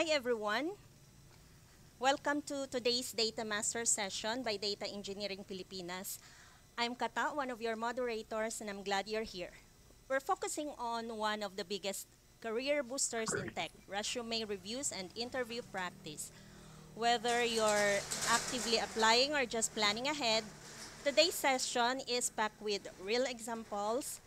Hi everyone. Welcome to today's Data Master session by Data Engineering Pilipinas. I'm Kata, one of your moderators, and I'm glad you're here. We're focusing on one of the biggest career boosters in tech, resume reviews and interview practice. Whether you're actively applying or just planning ahead, today's session is packed with real examples,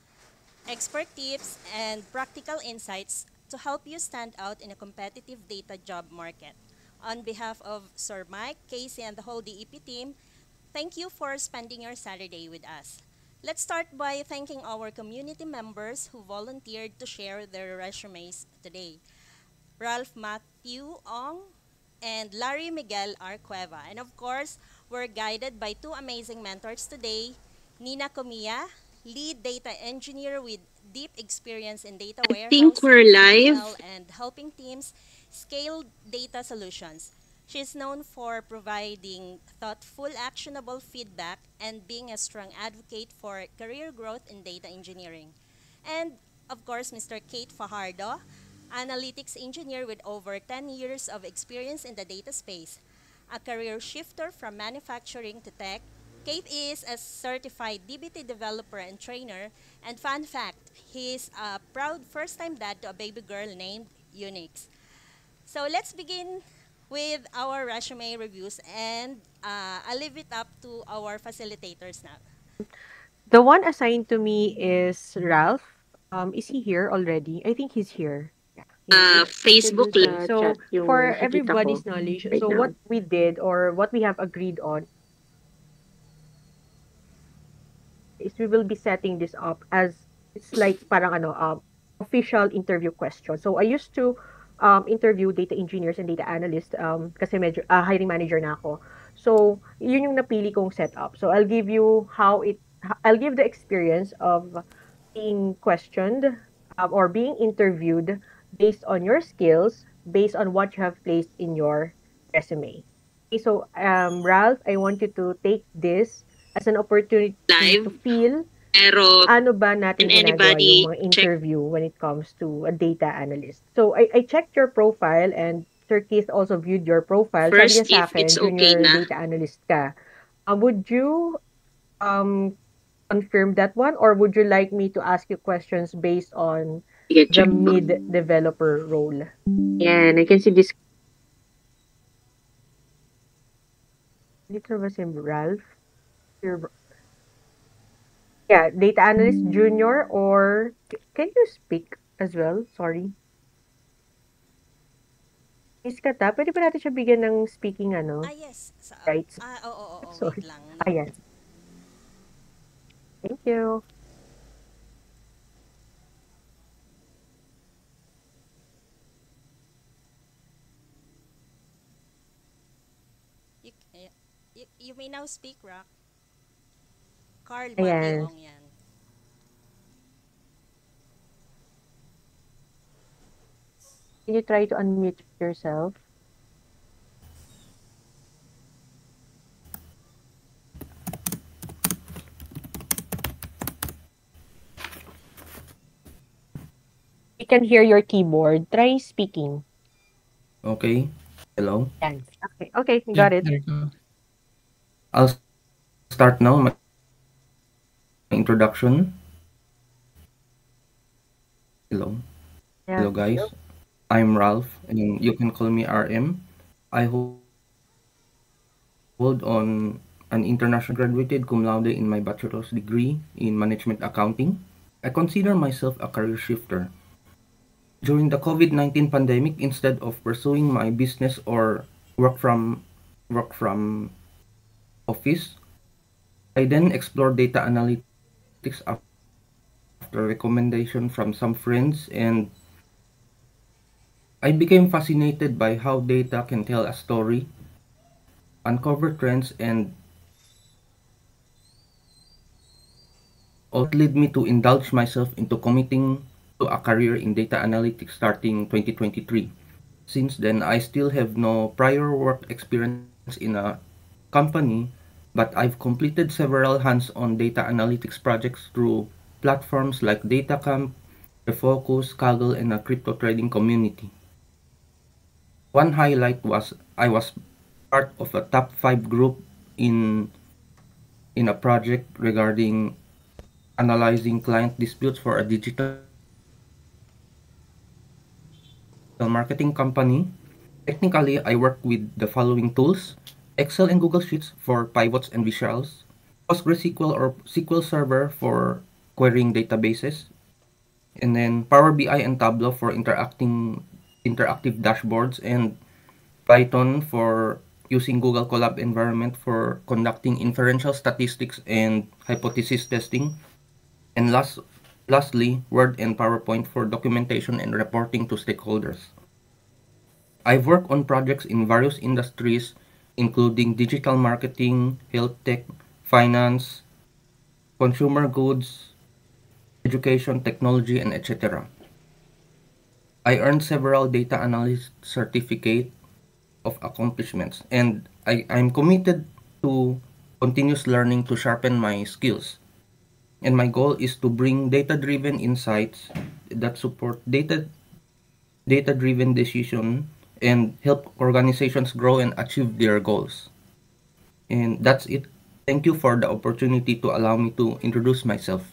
expert tips, and practical insights to help you stand out in a competitive data job market. On behalf of Sir Mike, Casey, and the whole DEP team, thank you for spending your Saturday with us. Let's start by thanking our community members who volunteered to share their resumes today. Ralph Matthew Ong and Larry Miguel R. Cueva. And of course, we're guided by two amazing mentors today, Nina Comia, lead data engineer with deep experience in data Think we're warehousing, ETL, live. and helping teams scale data solutions. She's known for providing thoughtful, actionable feedback and being a strong advocate for career growth in data engineering. And of course, Mr. Kate Fajardo, analytics engineer with over 10 years of experience in the data space, a career shifter from manufacturing to tech. Kate is a certified DBT developer and trainer, and fun fact, he's a proud first-time dad to a baby girl named Unix. So let's begin with our resume reviews, and I'll leave it up to our facilitators now. The one assigned to me is Ralph. Is he here already? I think he's here. Yeah, he is. Okay, Facebook good. live. So, Chat yung for nakita ko everybody's knowledge, right so now. what we did or what we have agreed on is we will be setting this up as it's like parang official interview question. So I used to interview data engineers and data analysts kasi medyo hiring manager na ako. So yun yung napili kong setup. So I'll give you I'll give the experience of being questioned or being interviewed based on your skills, based on what you have placed in your resume. Okay, so Ralph, I want you to take this as an opportunity to Live. feel Pero paano ba natin can ginagawa yung anybody mga check interview when it comes to a data analyst. So, I checked your profile and Sir Keith also viewed your profile. Sabi niya first sa if it's akin, okay junior na? data analyst ka. Would you um, confirm that one or would you like me to ask you questions based on Sige, the check ko. mid-developer role? Yan, I can see this. Dito ba si Ralph? Yeah, data analyst junior or can you speak as well? Sorry. Miss Kata, pwede ba natin siya bigyan ng speaking Yes. rights? Wait Sorry. lang. Ayan. Thank you. You may now speak, Rock. Carl Matthew Ayan. Ong yan. Can you try to unmute yourself? We can hear your keyboard. Try speaking. Okay. Hello. Yan. Okay. Okay, Yeah, got it. there you go. I'll start now my introduction. Hello. Yeah. Hello, guys. I'm Ralph, and you can call me RM. I hold on an international graduated cum laude in my bachelor's degree in management accounting. I consider myself a career shifter. During the COVID-19 pandemic, instead of pursuing my business or work from office, I then explored data analytics after recommendation from some friends, and I became fascinated by how data can tell a story, uncover trends, and all led me to indulge myself into committing to a career in data analytics starting 2023. Since then, I still have no prior work experience in a company, but I've completed several hands-on data analytics projects through platforms like DataCamp, Refocus, Kaggle, and a crypto trading community. One highlight was I was part of a top 5 group in a project regarding analyzing client disputes for a digital marketing company. Technically, I work with the following tools: Excel and Google Sheets for pivots and visuals, PostgreSQL or SQL Server for querying databases, and then Power BI and Tableau for interactive dashboards, and Python for using Google Colab environment for conducting inferential statistics and hypothesis testing, and lastly, Word and PowerPoint for documentation and reporting to stakeholders. I've worked on projects in various industries, including digital marketing, health tech, finance, consumer goods, education, technology, and etc. I earned several data analyst certificate of accomplishments, and I'm committed to continuous learning to sharpen my skills. And my goal is to bring data-driven insights that support data-driven decision and help organizations grow and achieve their goals. And that's it. Thank you for the opportunity to allow me to introduce myself.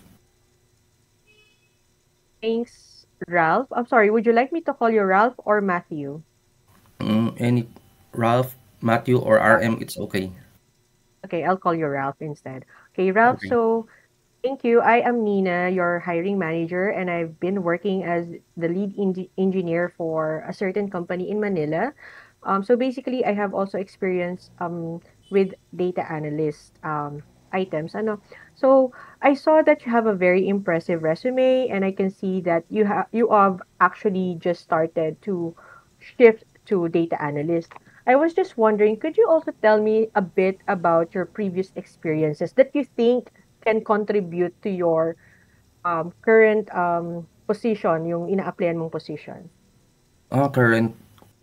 Thanks, Ralph. I'm sorry, would you like me to call you Ralph or Matthew? Any Ralph, Matthew, or RM, it's okay. Okay, I'll call you Ralph instead. Okay, Ralph, Okay. so thank you. I am Nina, your hiring manager, and I've been working as the lead engineer for a certain company in Manila. So basically, I have also experience with data analyst items. Ano? So I saw that you have a very impressive resume, and I can see that you have actually just started to shift to data analyst. I was just wondering, could you also tell me a bit about your previous experiences that you think can contribute to your current position, yung ina-applyan mong position? Uh, current,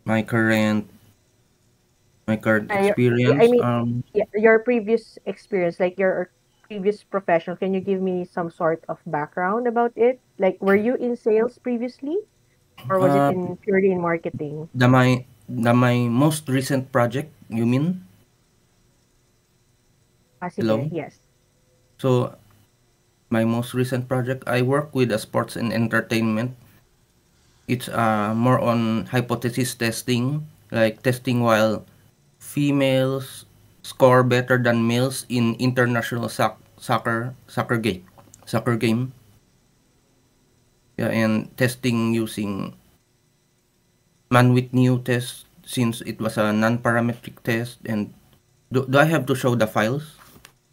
my current, my current I experience. mean, your previous experience, like your previous profession, can you give me some sort of background about it? Like, were you in sales previously, or was it Uh, in purely in marketing? my most recent project, you mean? Sige, Hello? yes. So my most recent project, I work with a sports and entertainment. It's more on hypothesis testing, like testing while females score better than males in international soccer game. Yeah, and testing using Manwith test since it was a non-parametric test. And do I have to show the files?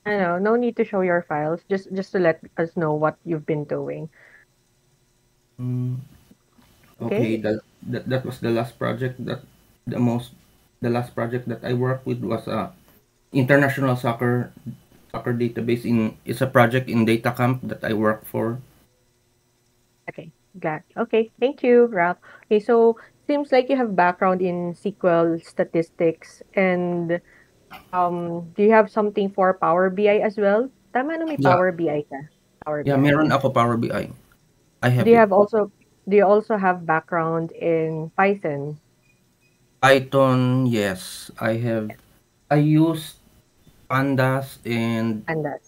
I know, no need to show your files, just to let us know what you've been doing. Mm, okay, Okay? that was the last project the most the last project that I worked with was a international soccer database. In It's a project in DataCamp that I work for. Okay, glad. Okay, thank you, Ralph. Okay, so seems like you have background in SQL statistics and do you have something for Power BI as well? Tama na may Yeah, Power BI ka. Power yeah, BI. meron ako Power BI. I Do have you it. have also do you also have background in Python? Python, yes, I have. I use pandas and And that.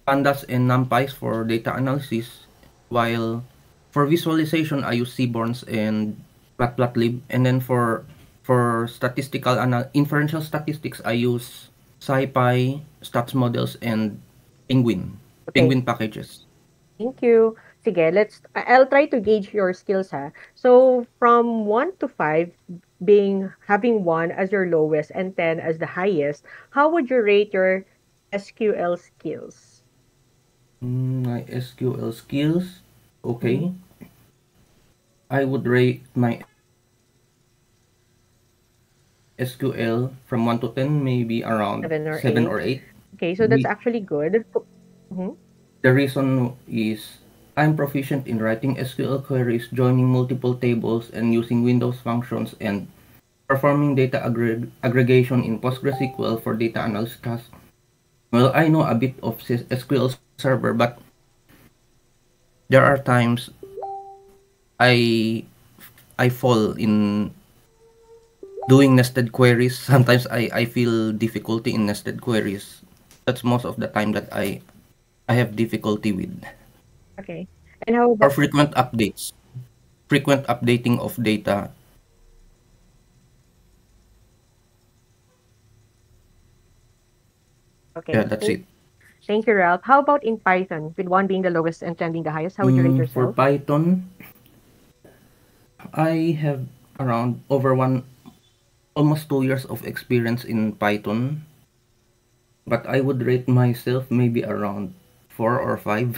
NumPys for data analysis, while for visualization I use Seaborns and Matplotlib, and then for inferential statistics I use SciPy, stats models, and Okay, Penguin packages. thank you. Sige, I'll try to gauge your skills ha. So from 1 to 5 being having 1 as your lowest and 10 as the highest, how would you rate your SQL skills? My SQL skills, Mm-hmm. okay. I would rate my SQL from 1 to 10, maybe around 7 or 7 8. or 8. Okay, so that's The, actually good. Mm-hmm. the reason is I'm proficient in writing SQL queries, joining multiple tables, and using Windows functions, and performing data aggregation in PostgreSQL for data analysis tasks. Well, I know a bit of SQL Server, but there are times I I fall in doing nested queries. Sometimes I feel difficulty in nested queries. That's most of the time that I have difficulty with. Okay. And how Or about frequent updates, frequent updating of data. Yeah, okay? that's it. Thank you, Ralph. How about in Python, with 1 being the lowest and 10 being the highest? How would you rate For yourself? Python, I have around over almost 2 years of experience in Python, but I would rate myself maybe around 4 or 5.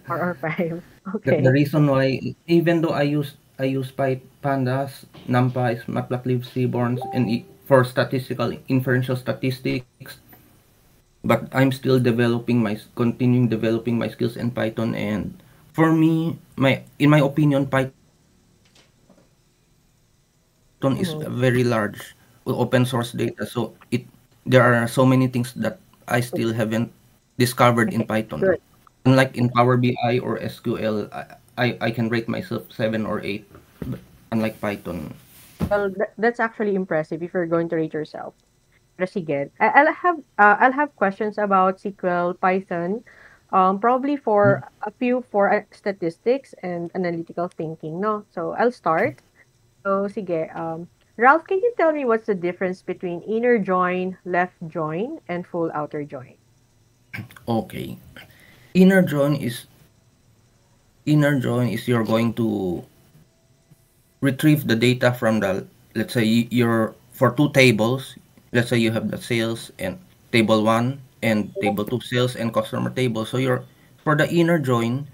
4 or 5. The Okay. reason why, even though I use pandas, numpys, matplotlib, seaborns, and for statistical inferential statistics, but I'm still continuing developing my skills in Python. And for me, in my opinion, Python is Mm-hmm. a very large open source data. So there are so many things that I still haven't discovered in Okay. Python. Good. Unlike in Power BI or SQL, I can rate myself 7 or 8. But unlike Python. Well, that's actually impressive if you're going to rate yourself. Pero sige. I'll have questions about SQL, Python, probably for a few for statistics and analytical thinking, no? So I'll start. So sige. Ralph, can you tell me what's the difference between inner join, left join, and full outer join? Okay. Inner join is you're going to retrieve the data from the, let's say you're for two tables. Let's say you have the sales and table 1 and table 2 sales and customer table. So you're for the inner join,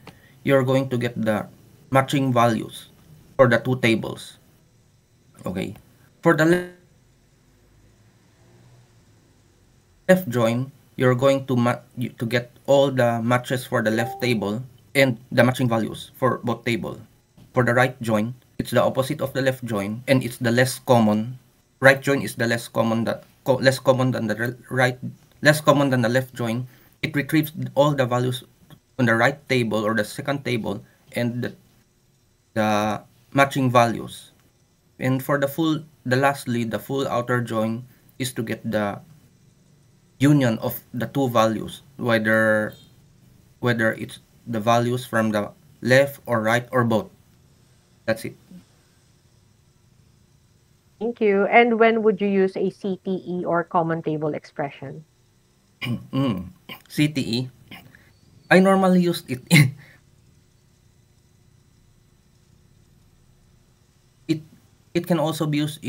you're going to get the matching values for the two tables. Okay. For the left join, you're going to get all the matches for the left table and the matching values for both table. For the right join, it's the opposite of the left join, and it's the less common. Right join is the less common than the right, less common than the left join. It retrieves all the values on the right table or the second table and the matching values. And for the full outer join is to get the union of the two values, whether it's the values from the left or right or both. That's it. Thank you. And when would you use a CTE or common table expression? CTE. I normally use it. it it can also be used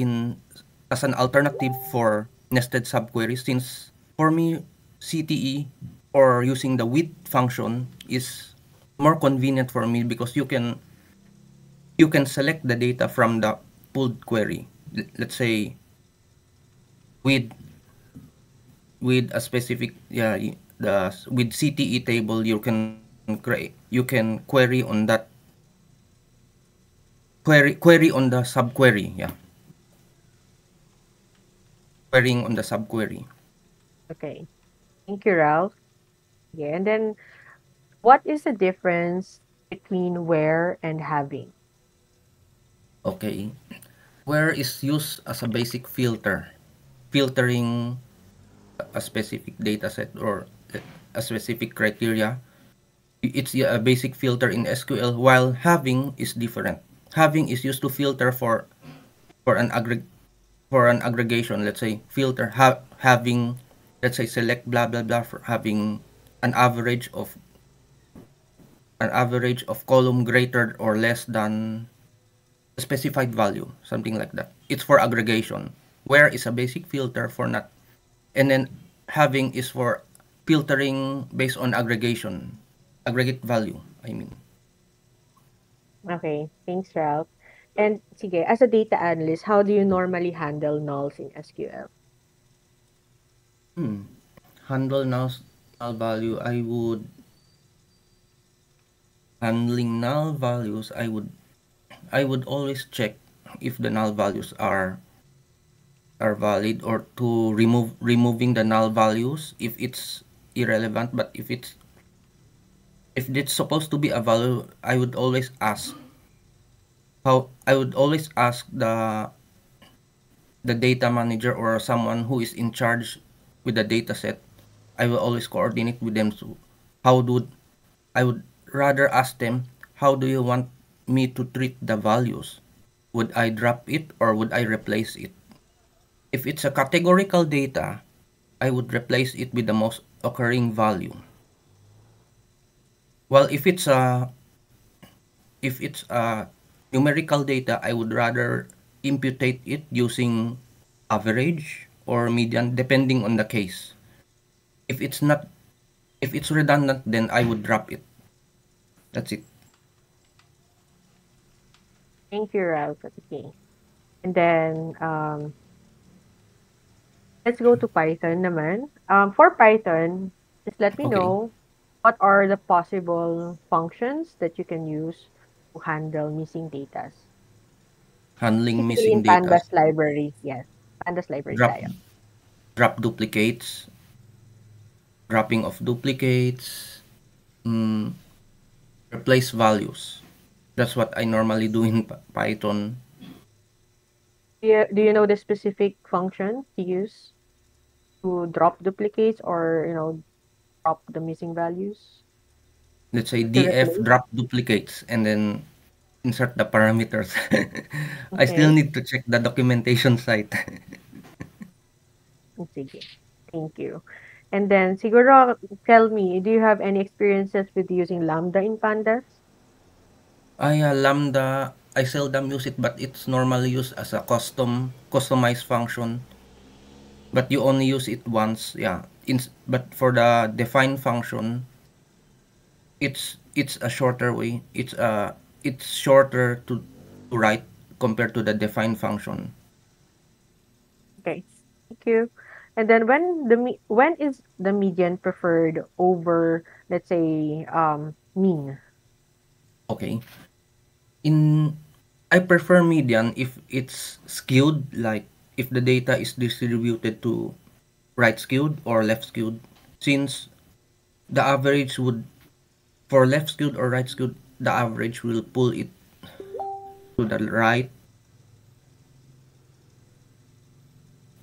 as an alternative for nested subqueries, since for me CTE or using the with function is more convenient for me because you can select the data from the pulled query. Let's say with with a specific, yeah, the with CTE table you can query on that query on the subquery, yeah, querying on the subquery. Okay. Thank you, Ralph. Yeah. And then what is the difference between where and having? Okay, where is used as a basic filtering a specific data set or a specific criteria. It's a basic filter in SQL, while having is different. Having is used to filter for an aggregation. Let's say filter having, let's say select blah blah blah for having an average of column greater or less than a specified value, something like that. It's for aggregation. Where is a basic filter for not, and then having is for filtering based on aggregate value, I mean. Okay. Thanks, Ralph. And sige, as a data analyst, how do you normally handle nulls in SQL? Handle null value, handling null values, I would always check if the null values are valid, or to removing the null values if it's irrelevant. But if it's supposed to be a value, I would always ask how I would always ask the data manager or someone who is in charge with the data set. I will always coordinate with them. So how do I would rather ask them, how do you want me to treat the values? Would I drop it or would I replace it? If it's a categorical data, I would replace it with the most occurring value. Well, if it's a numerical data, I would rather imputate it using average or median depending on the case. If it's not if it's redundant, then I would drop it. That's it. Thank you, Ralph. Okay. And then, let's go to Python naman. For Python, just let me Okay. know what are the possible functions that you can use to handle missing data. Handling Basically missing in data. Pandas library. Yes. Pandas library Drop tayo. drop duplicates, dropping of duplicates, mm, replace values. That's what I normally do in Python. Do you know the specific function to use to drop duplicates or, drop the missing values? Let's say To df replace? drop duplicates and then insert the parameters. I still Okay. need to check the documentation site. Sige. Thank you. And then, siguro, tell me, do you have any experiences with using Lambda in Pandas? Lambda, I seldom use it, but it's normally used as a customized function. But you only use it once, yeah. But for the define function, it's a shorter way. It's shorter to write compared to the define function. Okay. Thank you. And then when is the median preferred over, let's say, mean? Okay. In I prefer median if it's skewed, like if the data is distributed to right skewed or left skewed, since the average would for left skewed or right skewed, the average will pull it to the right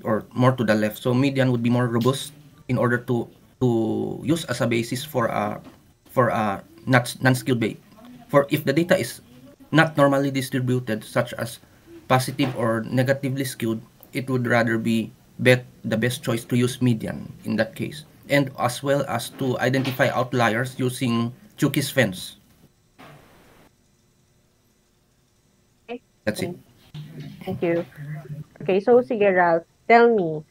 or more to the left. So median would be more robust in order to use as a basis for a not non-skewed base. For if the data is not normally distributed, such as positive or negatively skewed, it would rather be the best choice to use median in that case, and as well as to identify outliers using Chuki's fence. Okay. That's it. Thank you. Okay, so sige, Ralph, tell me,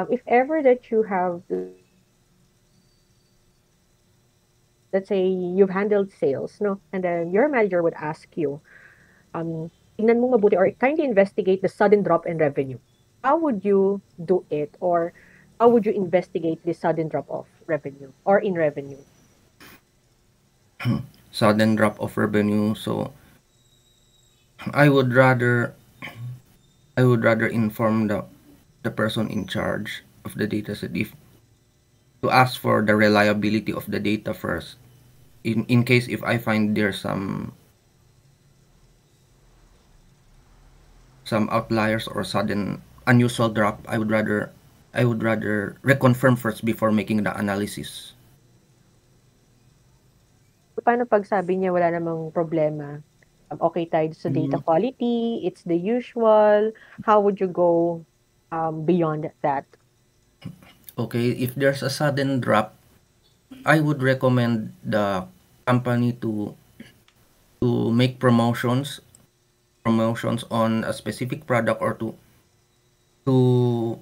if ever that you have, let's say, you've handled sales, no? And then your manager would ask you, tingnan mo mabuti or kindly investigate the sudden drop in revenue. How would you do it, or how would you investigate the sudden drop of revenue or in revenue? Sudden drop of revenue. So I would rather inform the person in charge of the dataset if to ask for the reliability of the data first. In case if I find there's some outliers or sudden unusual drop, I would rather reconfirm first before making the analysis. Paano pag sabi niya wala namang problema? Okay tayo sa data quality, it's the usual. How would you go beyond that? Okay, if there's a sudden drop, I would recommend the company to make promotions on a specific product or to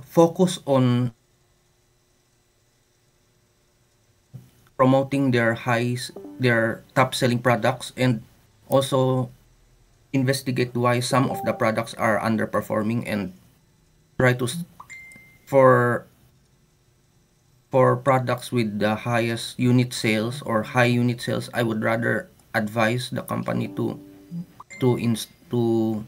focus on promoting their top selling products, and also investigate why some of the products are underperforming and try to for products with the highest unit sales or high unit sales, I would rather advise the company to ins to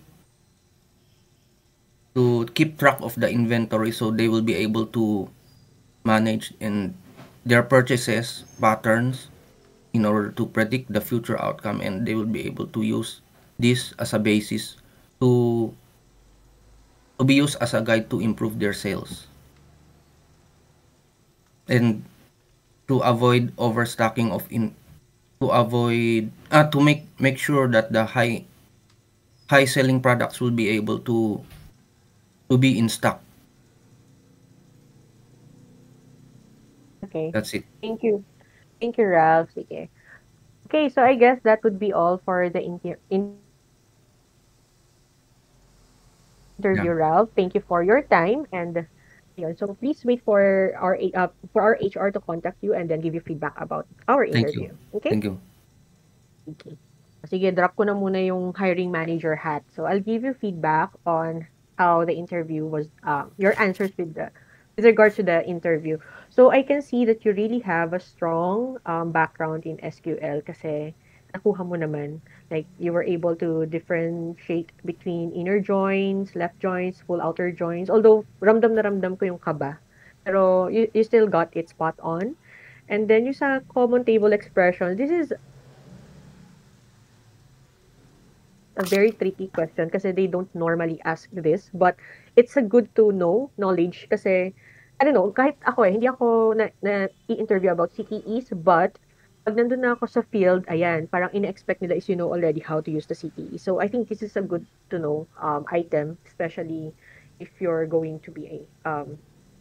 keep track of the inventory so they will be able to manage in their purchases patterns in order to predict the future outcome, and they will be able to use this as a basis to be used as a guide to improve their sales and to avoid overstocking of in to avoid to make sure that the high selling products will be able to be in stock. Okay. That's it. Thank you. Thank you, Ralph. Sige. Okay, so I guess that would be all for the Yeah. interview, Ralph. Thank you for your time and yun. So please wait for our HR to contact you and then give you feedback about our Thank you. interview. Okay? Thank you. Okay. Sige, drop ko na muna yung hiring manager hat. So I'll give you feedback on how the interview was, your answers with regards to the interview. So I can see that you really have a strong background in SQL kasi nakuha mo naman. Like you were able to differentiate between inner joins, left joins, full outer joins. Although ramdam na ramdam ko yung kaba. Pero you still got it spot on. And then yung sa common table expression, this is a very tricky question kasi they don't normally ask this, but it's a good to know knowledge kasi I don't know, kahit ako hindi ako na i-interview about CTEs, but pag nandun na ako sa field, ayan, parang ina-expect nila is you know already how to use the CTE. So I think this is a good to know item, especially if you're going to be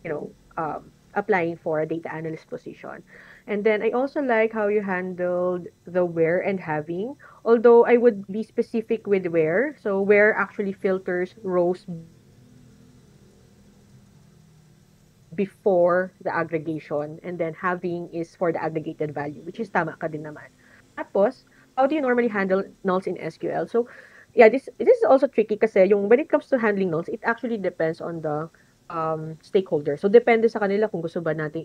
you know, applying for a data analyst position. And then I also like how you handled the where and having. Although I would be specific with where. So where actually filters rows before the aggregation and then having is for the aggregated value, which is tama ka din naman. Tapos, how do you normally handle nulls in SQL? So, yeah, this is also tricky kasi yung when it comes to handling nulls, it actually depends on the stakeholder. So, depende sa kanila kung gusto ba natin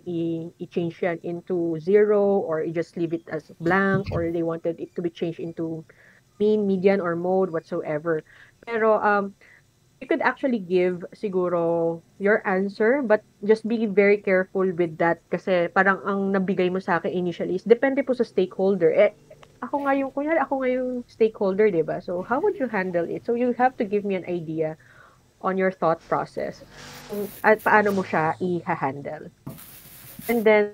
i-change yan into zero or just leave it as blank or they wanted it to be changed into mean, median, or mode, whatsoever. Pero, you could actually give siguro your answer, but just be very careful with that kasi parang ang nabigay mo sa akin initially is depende po sa stakeholder. Kunyari ako nga yung stakeholder, di ba? So, how would you handle it? So, you have to give me an idea on your thought process at paano mo siya i-handle. And then,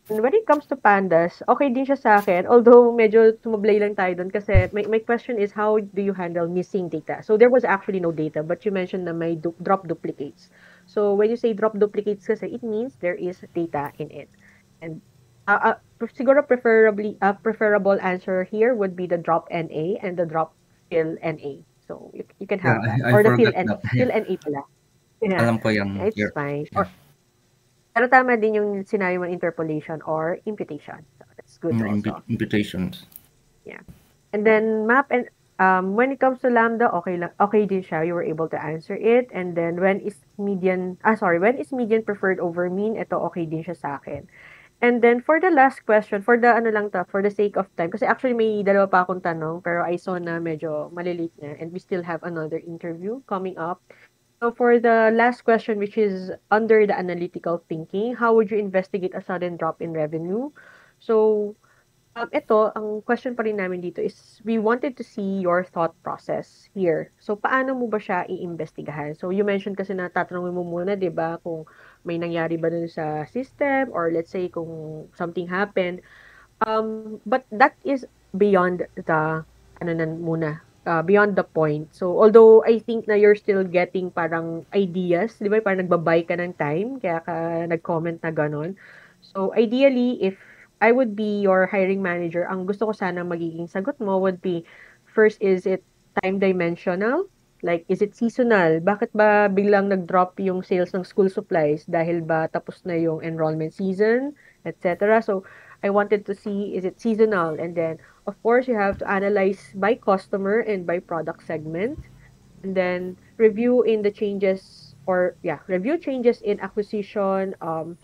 when it comes to pandas, okay din siya sa akin. Although, medyo sumablay lang tayo dun kasi my question is, how do you handle missing data? So, there was actually no data, but you mentioned na may drop duplicates. So, when you say drop duplicates kasi, it means there is data in it. And siguro preferable answer here would be the drop NA and the drop fill NA. So, you can have that. I Or the fill forgot that. fill NA pala. Yeah, Alam ko yan. it's Here. fine. Yeah. Pero tama din yung sinabi mo interpolation or imputation. So that's good also. Imputations. Yeah. And then map and when it comes to lambda, okay din siya. You were able to answer it. And then when is median preferred over mean? Ito okay din siya sa akin. And then for the last question, for the for the sake of time, kasi actually may dalawa pa akong tanong, pero I saw na medyo malilate na and we still have another interview coming up. So for the last question, which is under the analytical thinking, how would you investigate a sudden drop in revenue? So, ito, ang question pa rin namin dito is, we wanted to see your thought process here. So, paano mo ba siya iimbestigahan? So, you mentioned kasi na tatanungin mo muna, di ba, kung may nangyari ba dun sa system or let's say kung something happened. But that is beyond the, beyond the point. So, although I think na you're still getting parang ideas, di ba? Parang nagbabay ka ng time, kaya ka nag-comment na ganon. So, ideally, if I would be your hiring manager, ang gusto ko sana magiging sagot mo would be, first, is it time dimensional? Like, is it seasonal? Bakit ba biglang nag-drop yung sales ng school supplies? Dahil ba tapos na yung enrollment season, etc. So, I wanted to see, is it seasonal? And then, of course, you have to analyze by customer and by product segment. And then, review changes in acquisition,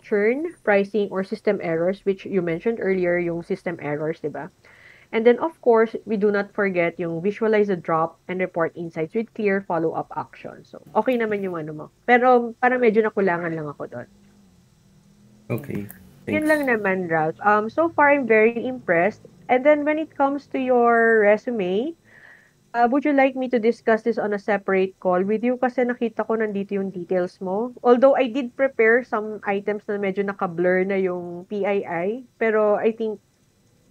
churn, pricing, or system errors, which you mentioned earlier, yung system errors, di ba? And then, of course, we do not forget yung visualize the drop and report insights with clear follow-up action. So, okay naman yung ano mo. Pero, parang medyo nakulangan lang ako doon. Okay. Yun Thanks. lang naman, Ralph. So far, I'm very impressed. And then when it comes to your resume, would you like me to discuss this on a separate call with you? Kasi nakita ko nandito yung details mo. Although I did prepare some items na medyo naka-blur na yung PII. Pero I think,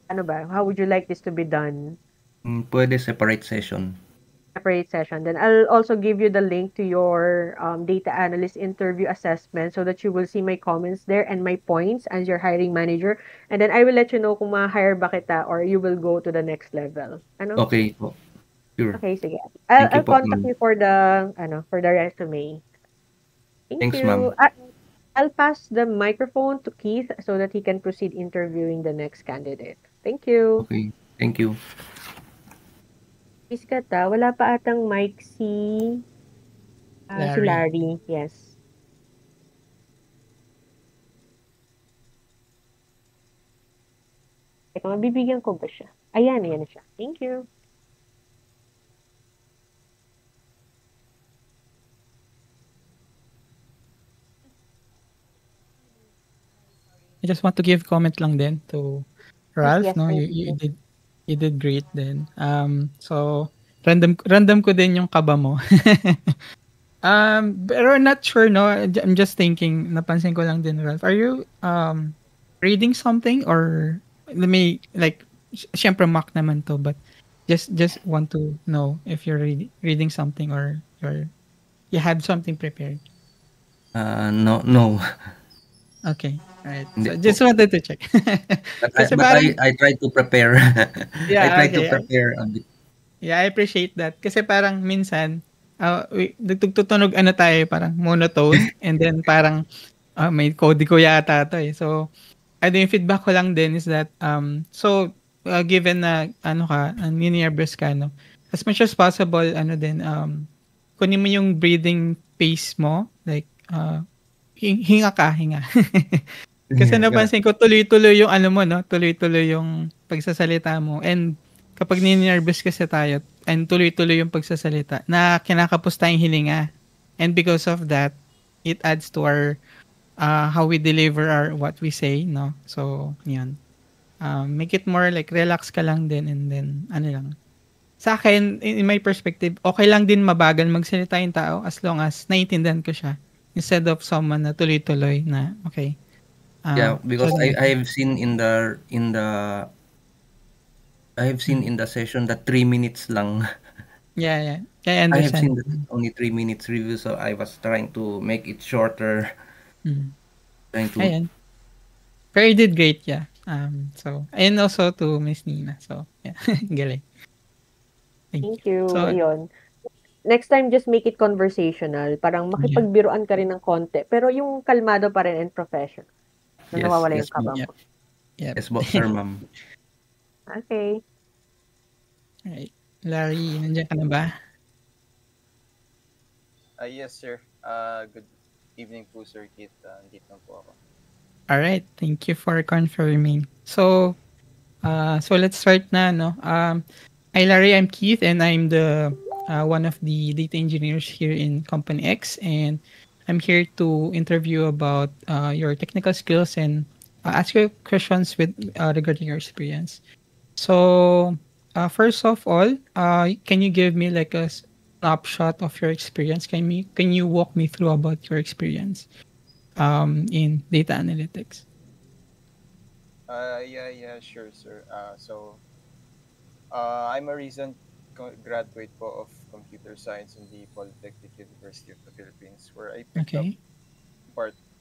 ano ba, how would you like this to be done? Pwede separate session. Separate session. Then I'll also give you the link to your data analyst interview assessment so that you will see my comments there and my points as your hiring manager. And then I will let you know kung ma-hire ba kita or you will go to the next level. Ano? Okay po. Sure. Okay, sige. Thank you I'll po, contact ma'am. you for the resume. Thank Thanks, ma'am. you. I'll pass the microphone to Keith so that he can proceed interviewing the next candidate. Thank you. Okay. Thank you. Miss Kata, wala pa atang mic si Larry. Larry. Yes. Teka, mabibigyan ko ba siya? Ayan na siya. Thank you. I just want to give comment lang din to Ralph, Yes, no? thank You did great then. So random ko din yung kaba mo. Pero not sure, no? I'm just thinking, napansin ko lang din, Ralph. Are you reading something or let me like syempre mock naman to, but just want to know if you're reading something or you have something prepared. No. Okay. Alright. Hindi So po. just wanted to check. Kasi parang, I try to prepare. I yeah, try to okay. prepare a bit. Yeah, I appreciate that. Kasi parang minsan, nagtugtutunog ano tayo, parang monotone, and then parang, may kodi ko yata to eh. So, yung feedback ko lang din is that, given na, ano ka, nervous ka, no, as much as possible, ano din, kunin mo yung breathing pace mo, like, hinga ka, hinga. Kasi napansin ko tuloy-tuloy yung ano mo, no? Tuloy-tuloy yung pagsasalita mo. And kapag ninervous kasi tayo and tuloy-tuloy yung pagsasalita, na kinakapos tayong hilinga. And because of that, it adds to our how we deliver our what we say, no? So, yun. Make it more like relax ka lang din and then ano lang. Sa akin, in my perspective, okay lang din mabagal magsalita yung tao as long as naiintindihan ko siya. Instead of someone na tuloy-tuloy na, okay. Yeah, because So, I have seen in the session that 3 minutes lang. yeah, I I have understand. seen that only 3 minutes review, so I was trying to make it shorter. Trying to Ayan. Pero you did great, yeah. So, and also to Miss Nina. So, yeah, galing. Thank you. So, Ayun. Next time, just make it conversational. Parang makipagbiruan ka rin ng konti. Pero yung kalmado pa rin and professional. Na Yes, nawawala yes, yung kaba yeah. mo. Yeah. yes, sir, ma'am. Okay. Alright. Larry, nandiyan ka na ba? Yes, sir. Good evening po, Sir Keith. Nandito na po ako. Alright, thank you for confirming. So let's start na, no? Hi Larry, I'm Keith and I'm the one of the data engineers here in Company X, and I'm here to interview about your technical skills and ask you questions with regarding your experience. So first of all, can you give me like a snapshot of your experience? Can you walk me through about your experience in data analytics? Yeah, sure, sir. I'm a recent graduate po of computer science in the Polytechnic University of the Philippines, where I picked up Okay.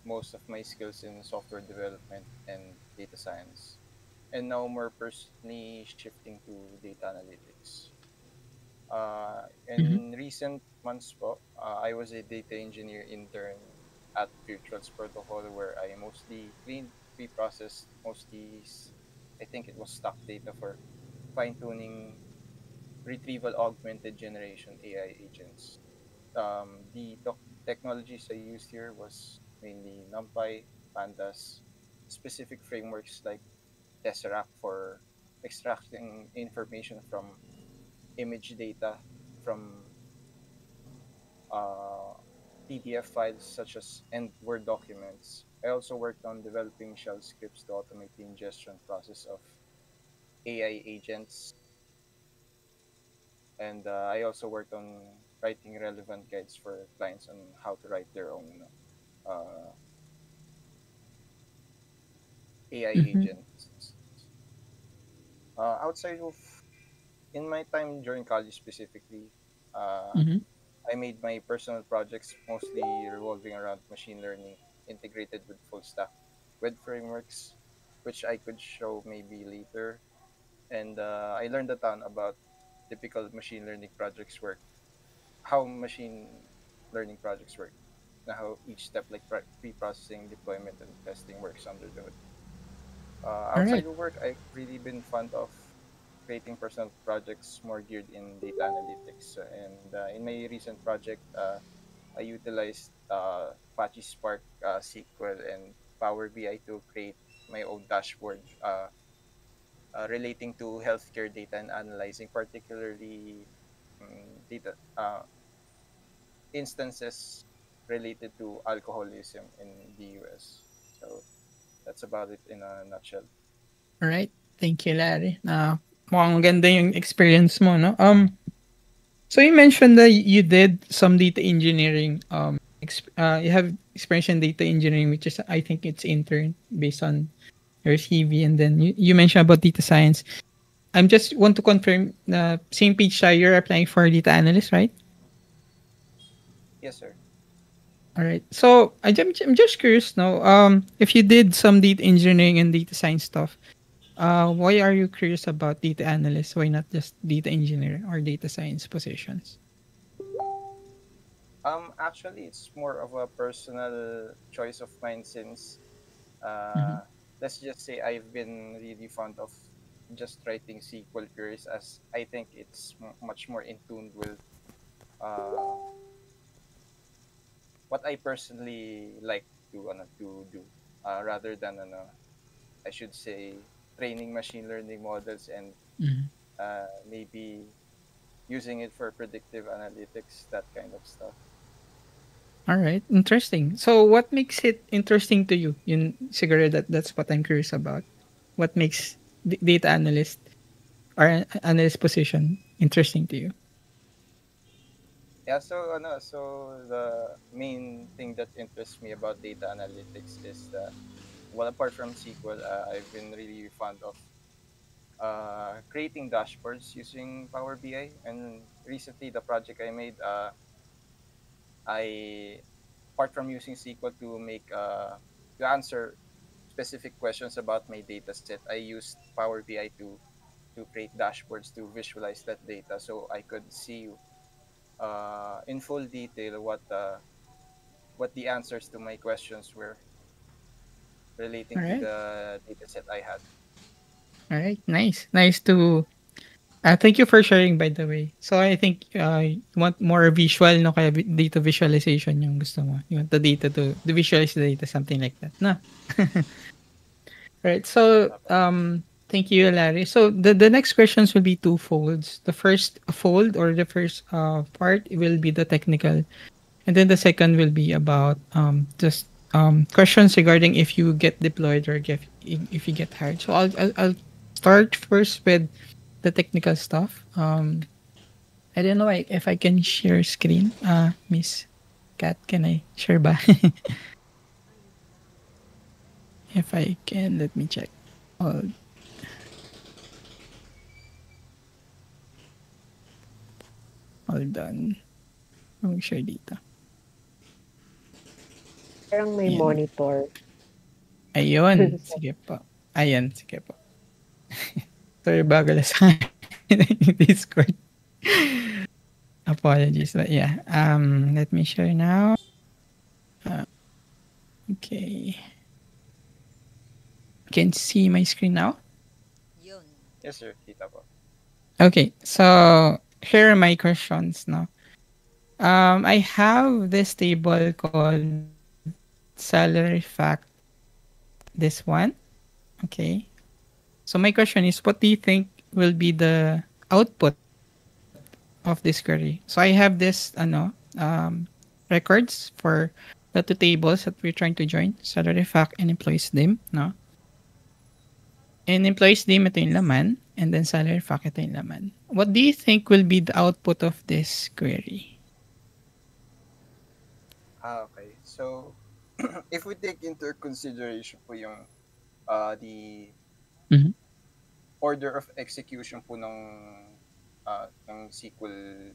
most of my skills in software development and data science, and now more personally shifting to data analytics. In recent months po, I was a data engineer intern at Virtuals Protocol, where I mostly cleaned, pre-processed I think it was stock data for fine-tuning retrieval augmented generation AI agents. The technologies I used here was mainly NumPy, Pandas, specific frameworks like Tesseract for extracting information from image data from PDF files such as and Word documents, I also worked on developing shell scripts to automate the ingestion process of AI agents, and I also worked on writing relevant guides for clients on how to write their own AI Mm-hmm. agents. Outside of in my time during college specifically, uh, Mm-hmm. I made my personal projects mostly revolving around machine learning integrated with full stack web frameworks, which I could show maybe later. And I learned a ton about typical machine learning projects work, how machine learning projects work, and how each step like pre-processing, deployment, and testing works under the hood. All right. Outside of work, I've really been fond of creating personal projects more geared in data analytics. And in my recent project, I utilized Apache Spark, SQL, and Power BI to create my own dashboard relating to healthcare data and analyzing particularly data instances related to alcoholism in the US. So that's about it in a nutshell. All right. Thank you, Larry. Mukhang ganda yung experience mo, no? So you mentioned that you did some data engineering. You have experience in data engineering, which is I think it's intern based on your CV, and then you mentioned about data science. I'm just want to confirm same page tayo, you're applying for data analyst, right? Yes, sir. All right. So I'm just curious now. If you did some data engineering and data science stuff, why are you curious about data analyst? Why not just data engineer or data science positions? Actually, it's more of a personal choice of mine since Mm-hmm. uh, let's just say I've been really fond of just writing SQL queries as I think it's much more in tune with uh, what I personally like to do rather than I should say training machine learning models and Mm-hmm. maybe using it for predictive analytics, that kind of stuff. All right, interesting. So what makes it interesting to you? Yun siguro that's what I'm curious about. What makes data analyst or analyst position interesting to you? Yeah, so the main thing that interests me about data analytics is that well, apart from SQL, I've been really fond of creating dashboards using Power BI. And recently, the project I made, I apart from using SQL to make to answer specific questions about my data set, I used Power BI to create dashboards to visualize that data, so I could see in full detail what the answers to my questions were relating All to right. the data set I had. All right. Nice to thank you for sharing, by the way. So I think you want more visual, no? Kaya data visualization yung gusto mo. You want the data to visualize the data, something like that, no? Right. So thank you, Larry. So the next questions will be two folds. The first fold or the first part will be the technical, and then the second will be about just questions regarding if you get deployed or if you get hired. So I'll start first with the technical stuff. I don't know if I can share screen. Miss Kat, can I share ba? If I can, let me check. Hold, hold on. Share dito. Parang may Ayan. monitor. Ayun. Sige po. Ayan, sige po. Sorry, bagal sa Discord. Apologies. But yeah. Let me share now. Okay. Can see my screen now? Yun. Yes, sir. Kita po. Okay. So here are my questions now. I have this table called salary fact. This one. Okay. So my question is, what do you think will be the output of this query? So I have this records for the two tables that we're trying to join, salary fact and employees dim, no? And employees dim, ito yung laman, and then salary fact, ito yung laman. What do you think will be the output of this query? Okay. So, if we take into consideration po yung the Mhm. order of execution po ng SQL,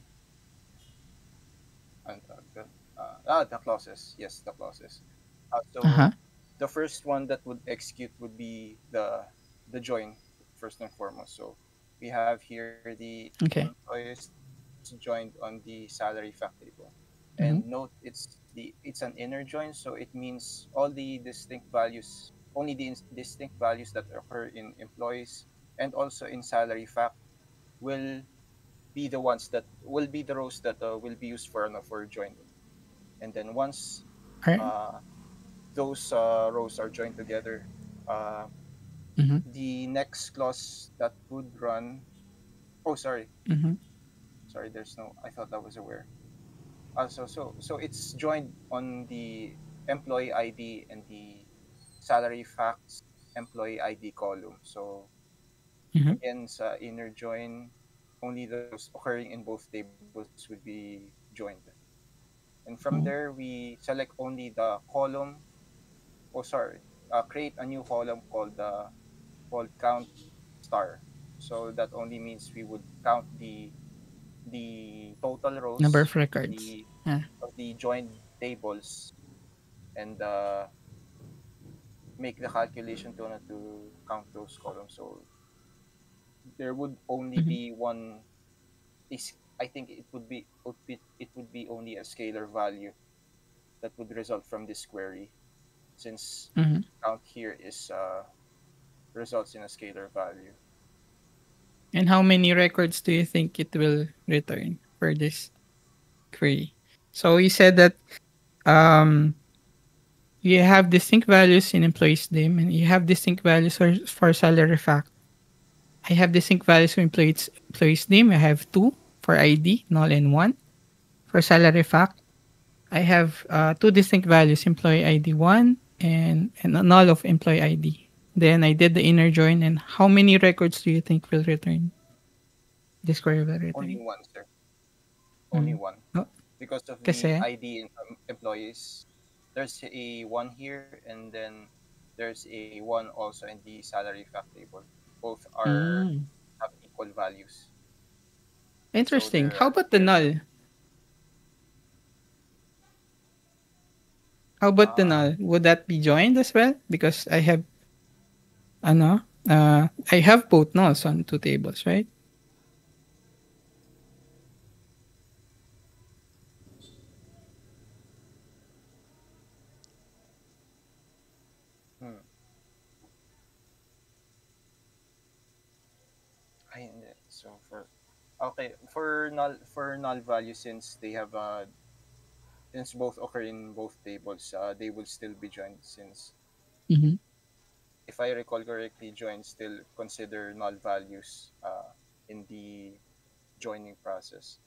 ano tawag doon? The clauses. Yes, the clauses. So, Uh-huh. the first one that would execute would be the join, first and foremost. So, we have here the Okay. employees joined on the salary fact table. Mhm. And note it's an inner join, so it means all the distinct values, only the distinct values that occur in employees and also in salary fact will be the ones that will be the rows that will be used for joining. And then once All right. those rows are joined together, uh, Mhm. the next clause that would run. Oh, sorry, Mhm. sorry. There's no. I thought that was a where. So it's joined on the employee ID and the salary facts employee ID column. So Mhm. again, sa inner join, only those occurring in both tables would be joined. And from Mhm. there, we select only the column. Oh, sorry. Create a new column called count star. So that only means we would count the total Number rows of records. the Yeah. of the joined tables and make the calculation to count those columns. So there would only Mhm. be one. I think it would be only a scalar value that would result from this query, since Mhm. count here is results in a scalar value. And how many records do you think it will return for this query? So you said that um you have distinct values in employees dim and you have distinct values for salary fact. I have distinct values for employees dim. I have two for ID, null and one. For salary fact, I have two distinct values, employee ID one and a null of employee ID. Then I did the inner join, and how many records do you think will return? This query will Only return. one, sir. Only Mm. one. Oh, Because of the kasi, ID employees, there's a one here, and then there's a one also in the salary fact table. Both are mm, have equal values, so interesting. they're How about the they're null? How about the uh null? Would that be joined as well? Because ano, I have both nulls on two tables, right? hmm. Hindi. So for okay for null value, since they have since both occur in both tables, they will still be joined, since Mm-hmm. if I recall correctly, join still consider null values in the joining process.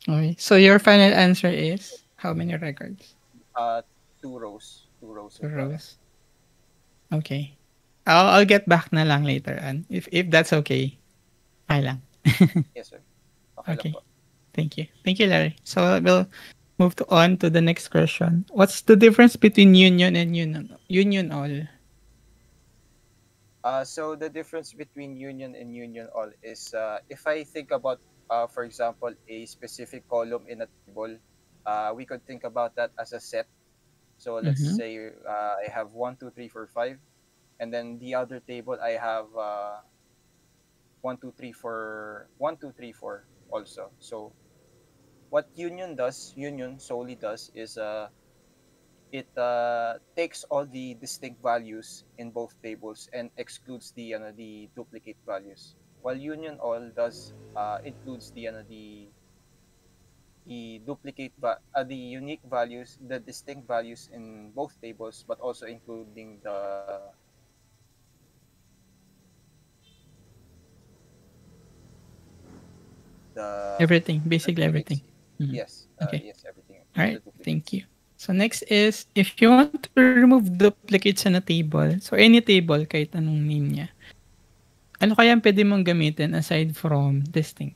Okay. So your final answer is how many records? Uh, two rows Two of rows. Okay. I'll get back na lang later on if that's okay. Okay lang. yes, sir. Okay lang Okay. po. Thank you. Thank you, Larry. So we'll move on to the next question. What's the difference between union and union all? So the difference between union and union all is, if I think about, for example, a specific column in a table, we could think about that as a set. So let's Mm-hmm. say I have 1, 2, 3, 4, 5, and then the other table I have 1, 2, 3, 4 also. So what union solely does is it takes all the distinct values in both tables and excludes the duplicate values. While union all does includes the unique values, the distinct values in both tables, but also including the Everything, the basically everything. duplicates. Mhm. Yes, Okay. yes, everything, All even right. the Thank duplicates. you. So next is, if you want to remove duplicates in a table, so any table, kahit anong name niya, ano kaya ang pwede mong gamitin aside from this thing?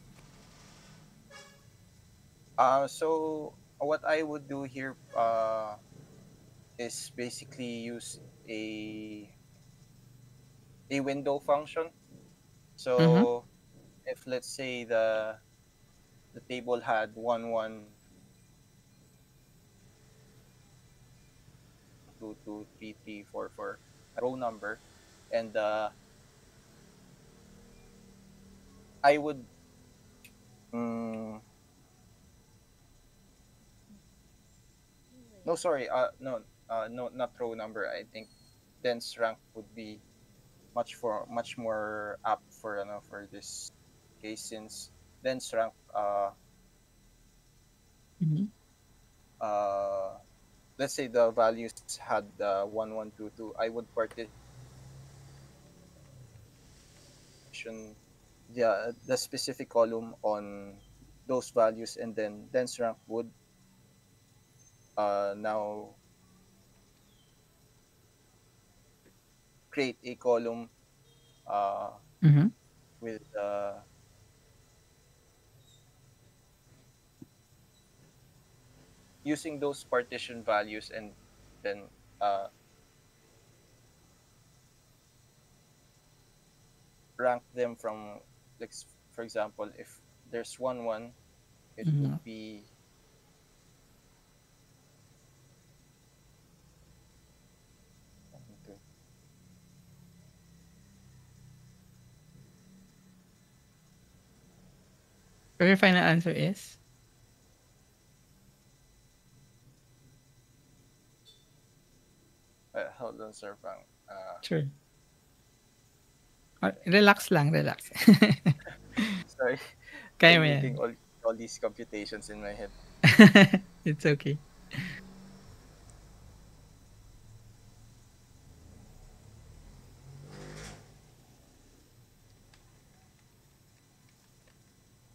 So what I would do here is basically use a window function. Mhm. So if let's say the table had 1 1 2 2 3 3 4 4 a row number, and I would mm, no, sorry, no, not row number. I think dense rank would be much more apt for for this case, since dense rank Mhm. uh let's say the values had 1 1 2 2, I would partition the specific column on those values, and then dense rank would now create a column uh Mhm. with using those partition values, and then uh rank them from, like, for example, if there's 1 1, it would Mhm. be one, two. So your final answer is? Hold on, sir, Pang. Sure. Relax lang, relax. Sorry, Kaya I'm mo yan. making all these computations in my head. It's okay.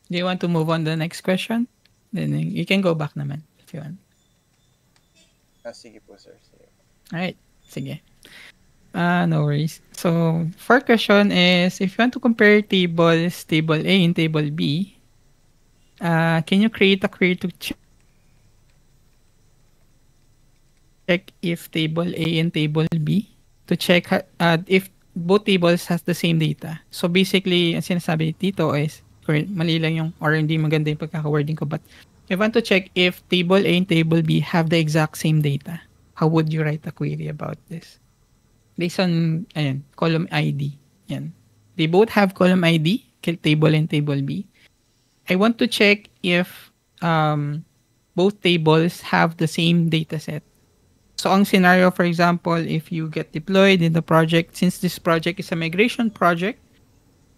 Do you want to move on to the next question? Then you can go back naman if you want. Sige po, sir. Sige. Alright, sige. No worries. So, first question is, if you want to compare tables, table A and table B, can you create a query to check if table A and table B, to check if both tables has the same data? So basically, ang sinasabi dito is, mali lang yung, or hindi maganda yung pagkaka-wording ko, but if you want to check if table A and table B have the exact same data, how would you write a query about this? Based on, ayan, column ID. Yan. They both have column ID, table and table B. I want to check if both tables have the same data set. So ang scenario, for example, if you get deployed in the project, since this project is a migration project,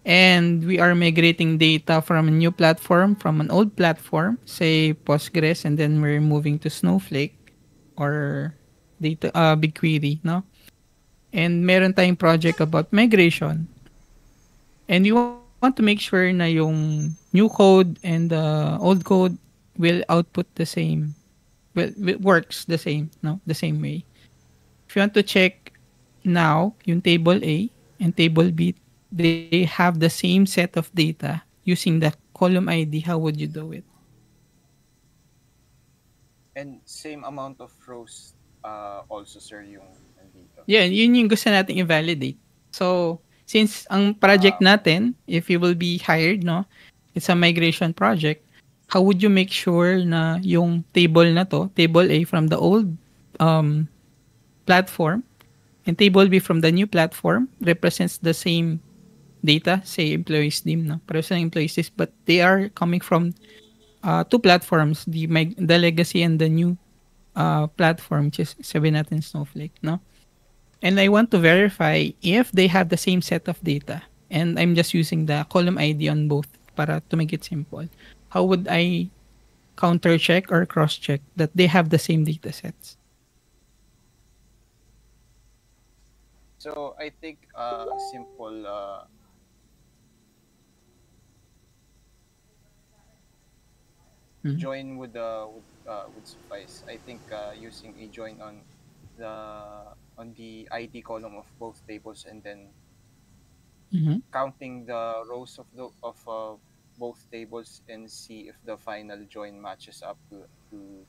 and we are migrating data from a new platform, from an old platform, say Postgres, and then we're moving to Snowflake or data BigQuery, no? And meron tayong project about migration. And you want to make sure na yung new code and the old code will output the same, well, it works the same, no? The same way. If you want to check now, yung table A and table B, they have the same set of data using the column ID. How would you do it? And same amount of rows also, sir, yung nandito. Yeah, yun yung gusto nating i-validate. So, since ang project Okay. natin, if you will be hired, no, it's a migration project, how would you make sure na yung table na to, table A from the old um, platform and table B from the new platform represents the same data, say employees dim, no? Pero sa employees list, but they are coming from two platforms, the legacy and the new platform, which is sabi natin Snowflake, no? And I want to verify if they have the same set of data. And I'm just using the column ID on both para to make it simple. How would I counter check or cross check that they have the same data sets? So I think simple Mhm. would suffice. I think using a join the the ID column of both tables, and then Mhm. counting the rows of both tables, and see if the final join matches up Mhm.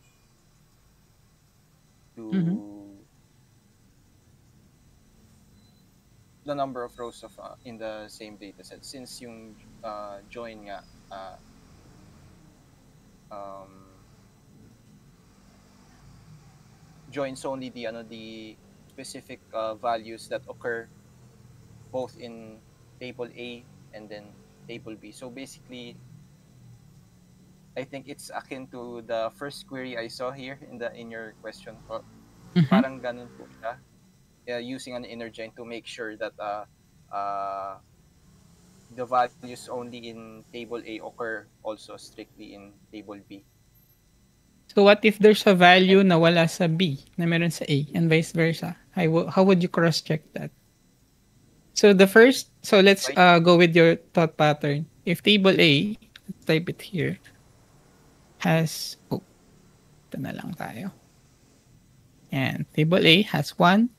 to the number of rows of in the same data set, since yung join nga um, joins only the specific values that occur both in table A and then table B. So basically, I think it's akin to the first query I saw here in your question po. Mhm. Parang ganun po siya. Using an inner join to make sure that uh, the values only in table A occur also strictly in table B. So what if there's a And value na wala sa B na meron sa A and vice versa? How would you cross check that? So let's right, go with your thought pattern. If table A, let's type it here, ito na lang tayo. And table A has 1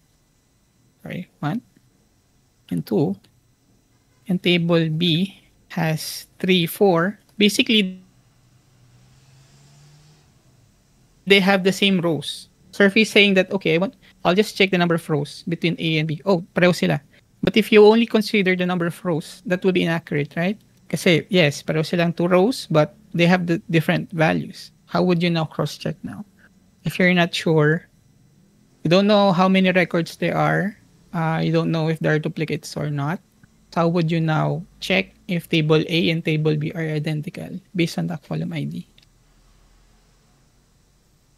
and 2, and table B has 3, 4. Basically, they have the same rows. So if he's saying that, okay, I'll just check the number of rows between A and B. Oh, pareho sila. But if you only consider the number of rows, that would be inaccurate, right? Kasi, yes, pareho silang 2 rows, but they have the different values. How would you now cross-check now? If you're not sure, you don't know how many records there are, you don't know if there are duplicates or not. So how would you now check if table A and table B are identical based on the column ID?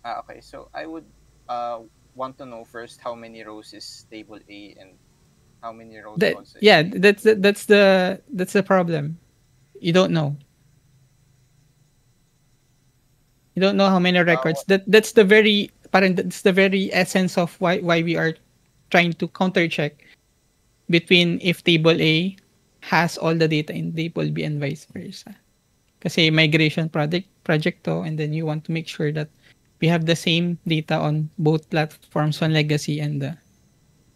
okay. So I would want to know first how many rows is table A and how many rows That also is yeah, table. that's the problem. You don't know. You don't know how many records. What, That's the very essence of why we are trying to counter check between if table A has all the data in table B and vice versa. Kasi migration project to, and then you want to make sure that we have the same data on both platforms, on legacy and the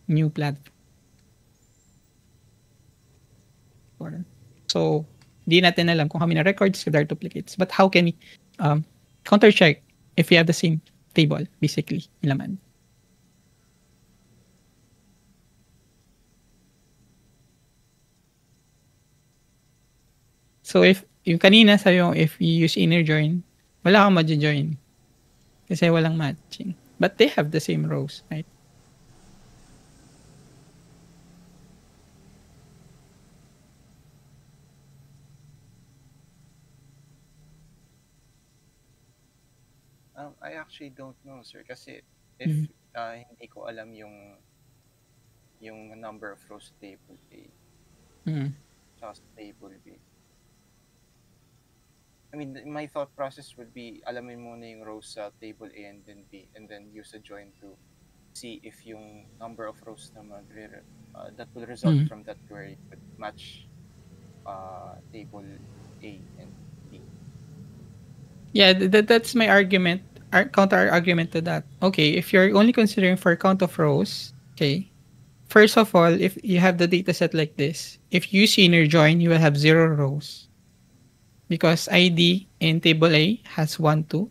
new platform. So, di natin alam kung how many records, if there are duplicates. But how can we um, counter check if we have the same table, basically, yung laman? So, if yung kanina sa'yo, if you use inner join, wala kang ma-join. Kasi walang matching. But they have the same rows, right? I actually don't know, sir, kasi if Mm. hindi ko alam yung number of rows sa table A Mm. sa table B. I mean, my thought process would be alamin muna yung rows sa table A and then B, and then use a join to see if yung number of rows na that will result Mm. from that query would match table A and B. Yeah, that's my argument. Counter argument to that. Okay, if you're only considering for count of rows, okay. First of all, if you have the data set like this, if you use inner join, you will have 0 rows. Because ID in table A has 1, 2,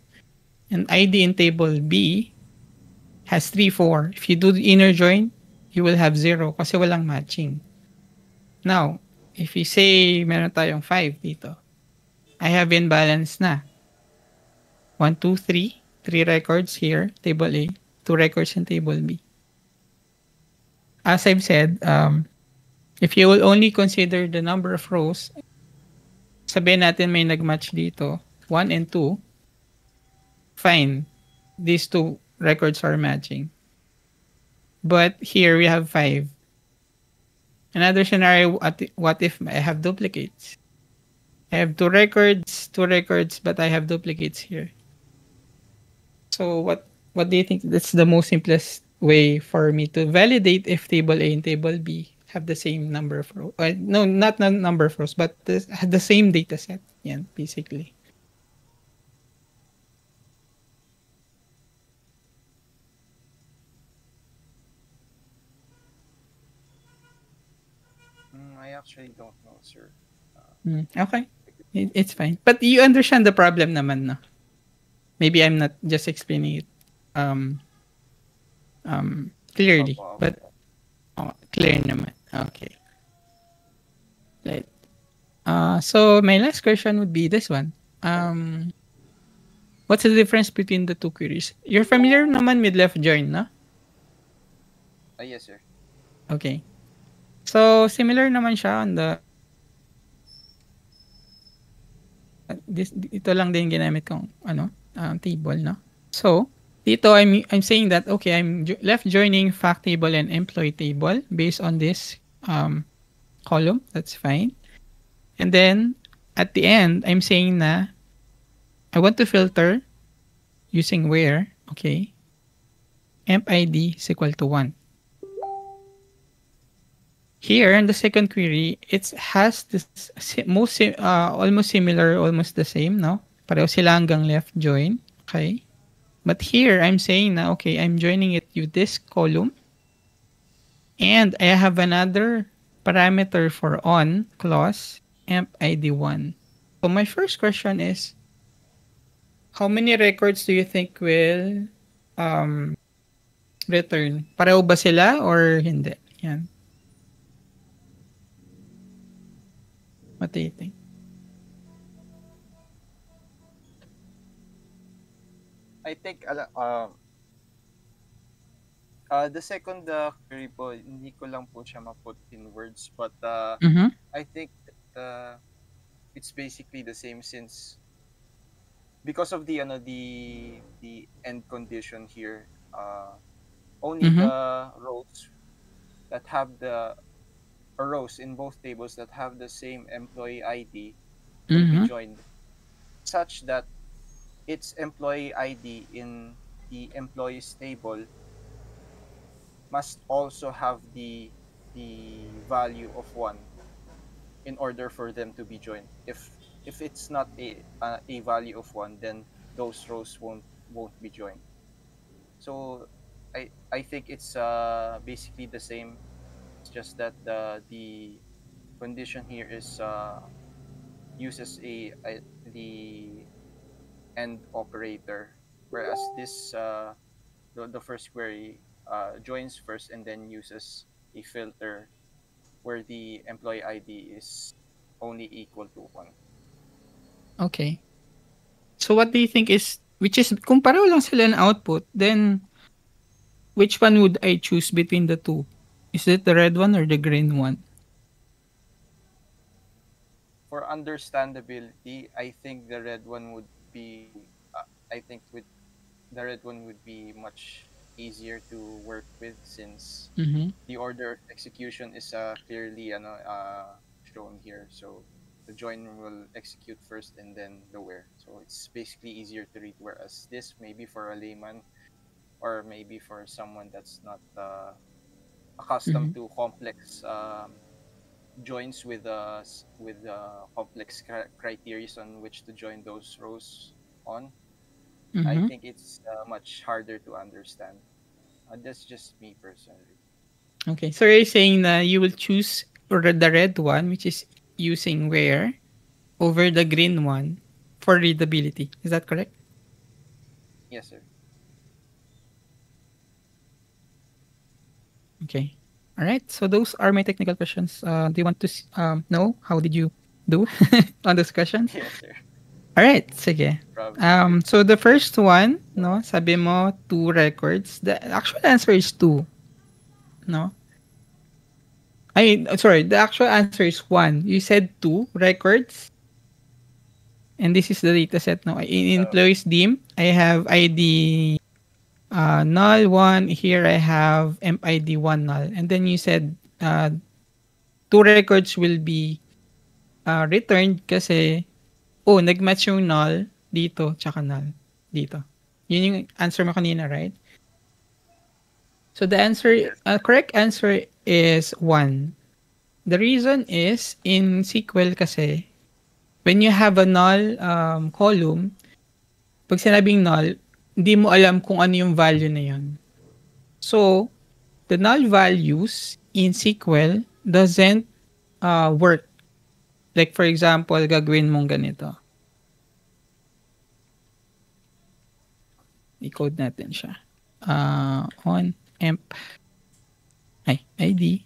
and ID in table B has 3, 4. If you do the inner join, you will have 0 kasi walang matching. Now, if you say meron tayong 5 dito, I have imbalance na. 1, 2, 3. 3 records here, table A. 2 records in table B. As I've said, if you will only consider the number of rows, sabihin natin may nag-match dito, 1 and 2, fine. These 2 records are matching. But here we have 5. Another scenario, what if I have duplicates? I have 2 records, but I have duplicates here. So what do you think that's the most simplest way for me to validate if table A and table B have the same number of rows? No, not number of rows, but the same data set. Yan, basically. actually don't know, sir. Okay. It's fine. But you understand the problem naman, no? Maybe I'm not just explaining it um clearly, Opo, but clear naman. Okay. Right. So my last question would be this one. What's the difference between the two queries? You're familiar naman with left join, no? yes, sir. Okay. So similar naman siya on the ito lang din ginamit kong table, no? So, dito I'm saying that okay, I'm left joining fact table and employee table based on this column. That's fine. And then at the end, I'm saying na I want to filter using where, okay? Emp ID is equal to 1. Here in the second query, it has this almost similar, almost the same, no? Pareho sila hanggang left join, okay? But here I'm saying na okay, I'm joining it with this column, and I have another parameter for on clause emp ID 1. So my first question is, how many records do you think will return? Pareho ba sila or hindi? Yan. What do you think? I think the second query po, hindi ko lang po siya ma-put in words, but I think it's basically the same, since because of the end condition here, only the rows that have the rows in both tables that have the same employee ID will be joined, such that its employee ID in the employees table must also have the value of 1 in order for them to be joined. If it's not a value of 1, then those rows won't be joined. So I think it's basically the same. It's just that the condition here is uses the end operator, whereas this the first query joins first and then uses a filter where the employee ID is only equal to 1. Okay. So what do you think is, which is, kung pareho lang sila ng output, then which one would I choose between the two? Is it the red one or the green one? For understandability, I think the red one would be the red one would be much easier to work with, since the order of execution is clearly shown here. So the join will execute first and then the where. So it's basically easier to read, whereas this maybe for a layman or maybe for someone that's not accustomed to complex joins with complex criteria on which to join those rows on. I think it's much harder to understand. That's just me personally. Okay, so you're saying that you will choose the red one, which is using where, over the green one for readability. Is that correct? Yes, sir. Okay. All right. So those are my technical questions. Do you want to know how did you do on this question? Yes, sir. All right. Sige. So the first one, no, sabi mo 2 records. The actual answer is 2. No? Sorry, the actual answer is 1. You said 2 records. And this is the data set now. In employees dim, I have ID null 1. Here I have emp ID 1 null. And then you said 2 records will be returned kasi nagmatch yung null dito tsaka null dito. Yun yung answer mo kanina, right? So the answer, correct answer is 1. The reason is, in SQL kasi, when you have a null column, pag sinabing null, hindi mo alam kung ano yung value na yun. So, the null values in SQL doesn't work. Like for example, gagawin mong ganito. I-code natin siya. On emp ID.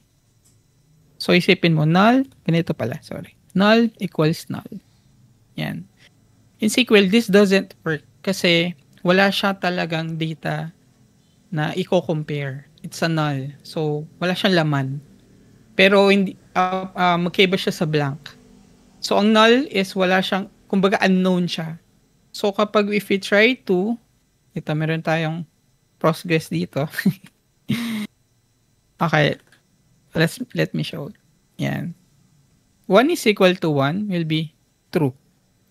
So isipin mo null, ganito pala, sorry. Null equals null. Yan. In SQL, this doesn't work kasi wala siya talagang data na i-compare. It's a null. So wala siyang laman. Pero hindi magkaiba siya sa blank. So ang null is wala siyang, kumbaga unknown siya. So kapag if we try to, ito meron tayong Postgres dito. Okay. Let me show. Yan. 1 is equal to 1 will be true.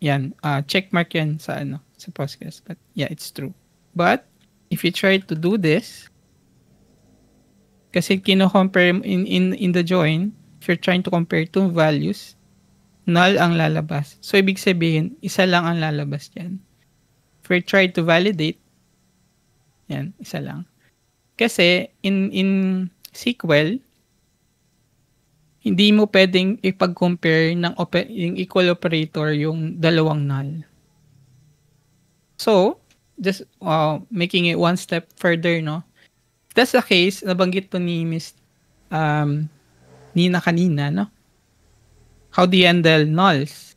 Yan. Check mark yan sa Postgres. But yeah, it's true. But if you try to do this, kasi kino-compare in the join, if you're trying to compare two values, null ang lalabas. So ibig sabihin, isa lang ang lalabas diyan. If we try to validate, yan, isa lang. Kasi in SQL, hindi mo pwedeng ipag-compare ng yung equal operator yung dalawang null. So, just making it one step further, no? If that's the case, nabanggit to ni Miss Nina kanina, no? How do you handle nulls?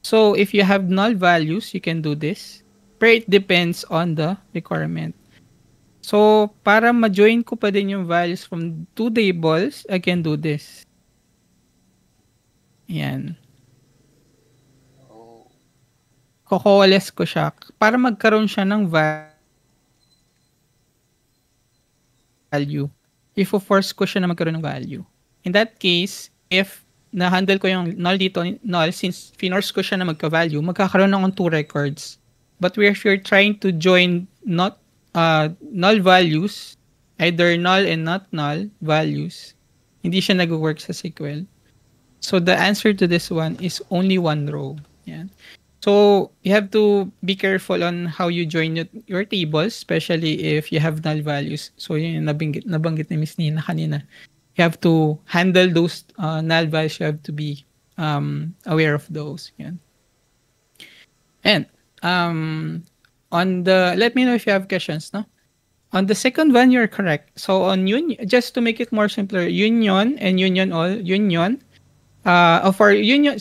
So, if you have null values, you can do this. But it depends on the requirement. So, para ma-join ko pa din yung values from two tables, I can do this. Yan. Oh. Ko-coalesce ko siya para magkaroon siya ng value. Ifo-force ko siya na magkaroon ng value. In that case, if na-handle ko yung null dito, null, since finorce ko siya na magka-value, magkakaroon ng two records. But if you're trying to join not null values, either null and not null values, hindi siya nag-work sa SQL. So the answer to this one is only one row. Yan. So you have to be careful on how you join your tables, especially if you have null values. So yun yung nabanggit ni Miss Nina kanina. You have to handle those null values. You have to be aware of those. Yan. And on the, let me know if you have questions, no? On the second one, you're correct. So on union, just to make it more simpler, union and union all, union, for union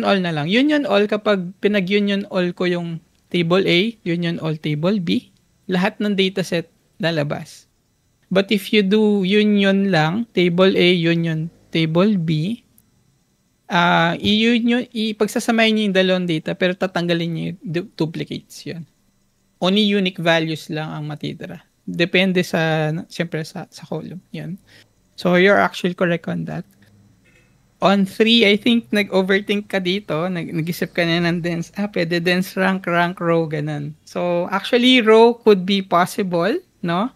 all na lang. Union all, kapag pinag-union all ko yung table A, union all table B, lahat ng dataset lalabas. But if you do union lang, table A, union table B, ipagsasamahin niyo yung dalawang data pero tatanggalin niyo yung duplicates yun. Only unique values lang ang matitira. Depende siyempre sa column. Yan. So you're actually correct on that. On 3, I think nag-overthink ka dito. Nag-isip ka na ng dense. Pwede dense rank, row, ganun. So actually, row could be possible, no?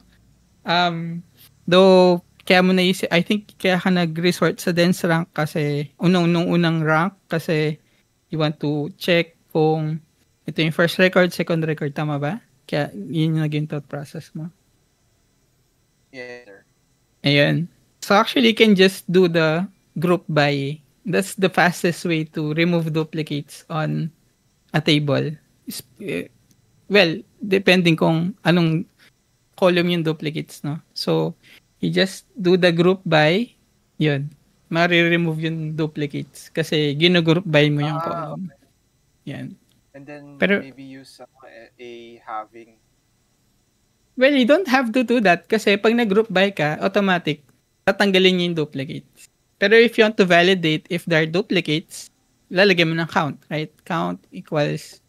Though, kaya mo naisip, I think kaya ka nag-resort sa dense rank kasi, unang rank kasi you want to check kung ito yung first record, second record, tama ba? Kaya yun yung naging thought process mo. Yes, sir. Ayun. So actually, you can just do the group by. That's the fastest way to remove duplicates on a table. Well, depending kung anong column yung duplicates, no? So, you just do the group by, yun. Mari-remove yung duplicates kasi gino-group by mo yung column. Okay. Yan. And then Pero, maybe use a having. Well, you don't have to do that kasi pag nag-group by ka, automatic, tatanggalin niyo yung duplicates. Pero if you want to validate if there are duplicates, lalagyan mo ng count, right? Count equals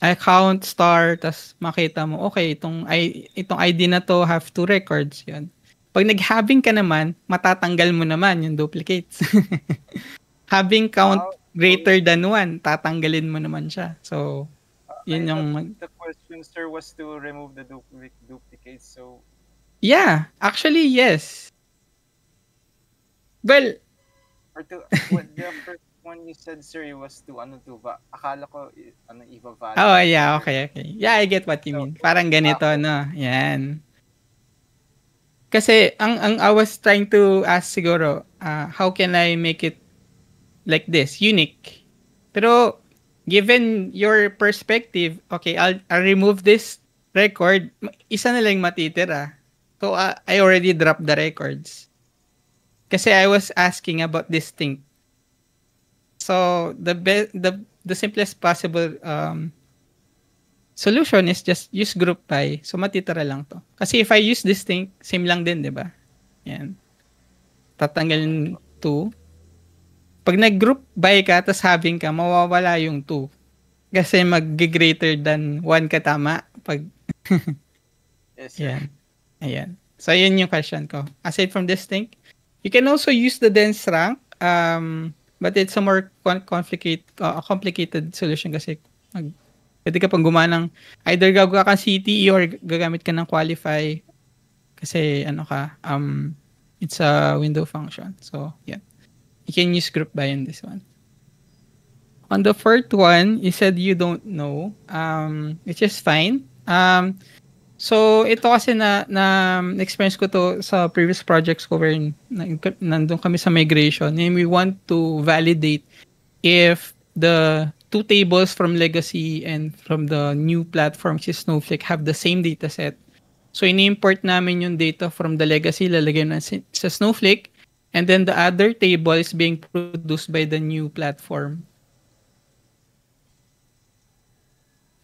count star, tas makita mo, okay, itong ID na to have 2 records, yun. Pag nag-having ka naman, matatanggal mo naman yung duplicates. Having count greater than 1, tatanggalin mo naman siya. So, yun yung... The question, sir, was to remove the duplicates, so... Yeah, actually, yes. Well... The first one you said, sir, it was to akala ko, i-validate. Oh, yeah, okay. Yeah, I get what you mean. Parang ganito, no? Yan. Kasi ang I was trying to ask siguro, how can I make it like this, unique? Pero given your perspective, okay, I'll remove this record, isa na lang matitira. So I already dropped the records. Kasi I was asking about distinct. So the simplest possible solution is just use group by. So matitira lang to. Kasi if I use distinct, same lang din, 'di ba? Yan. Tatanggalin 2. Pag nag-group by ka, tas having ka, mawawala yung 2. Kasi mag-greater than 1 ka tama. Pag, Yes, sir. yan. Ayan. So, yun yung question ko. Aside from distinct, you can also use the dense rank, but it's a more complicated solution kasi pwede ka pang gumawa ng either gagawa kang CTE or gagamit ka ng qualify kasi it's a window function. So, yeah. You can use group by in this one. On the fourth one, you said you don't know, which is fine. So, ito kasi na experience ko to sa previous projects ko where nandun kami sa migration and we want to validate if the two tables from legacy and from the new platform, which is Snowflake, have the same data set. So, ini-import namin yung data from the legacy, lalagay na sa Snowflake, and then the other table is being produced by the new platform.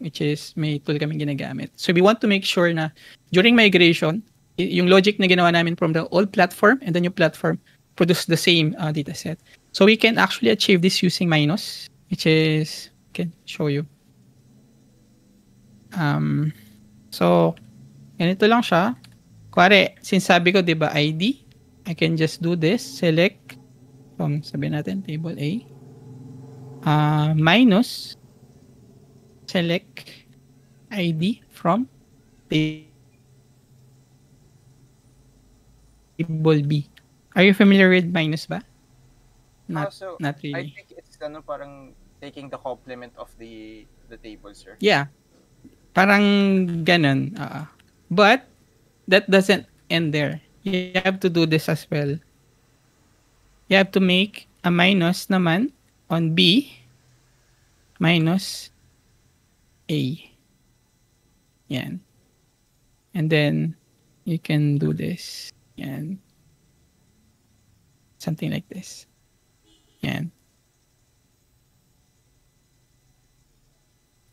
Which is, may tool kami ginagamit. So we want to make sure na during migration, yung logic na ginawa namin from the old platform and the new platform produce the same data set. So we can actually achieve this using minus, which is, I can show you. So, ganito lang siya. Kuwari, since sabi ko, di ba, ID, I can just do this, select from, sabihin natin, table A, minus, select ID from table B. Are you familiar with minus ba? Not I really. think it's parang taking the complement of the table, sir. Yeah. Parang ganun. But, that doesn't end there. You have to do this as well. You have to make a minus naman on B minus A. Yan. And then, you can do this. Yan. Something like this. Yan.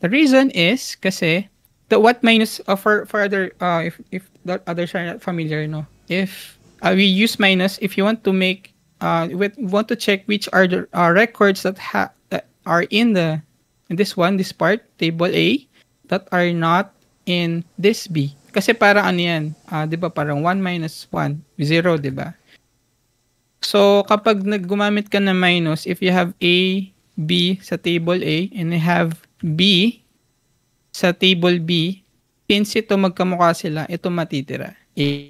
The reason is kasi what minus for other if the others are not familiar, no. If we use minus, if you want to make we want to check which are the records that are in this part table A that are not in this B. Kasi para ano yan, 'di ba? Parang 1 minus 1, 0, 'di ba? So kapag gumamit ka ng minus, if you have A, B sa table A and you have B sa table B, since ito magkamukha sila, ito matitira. A.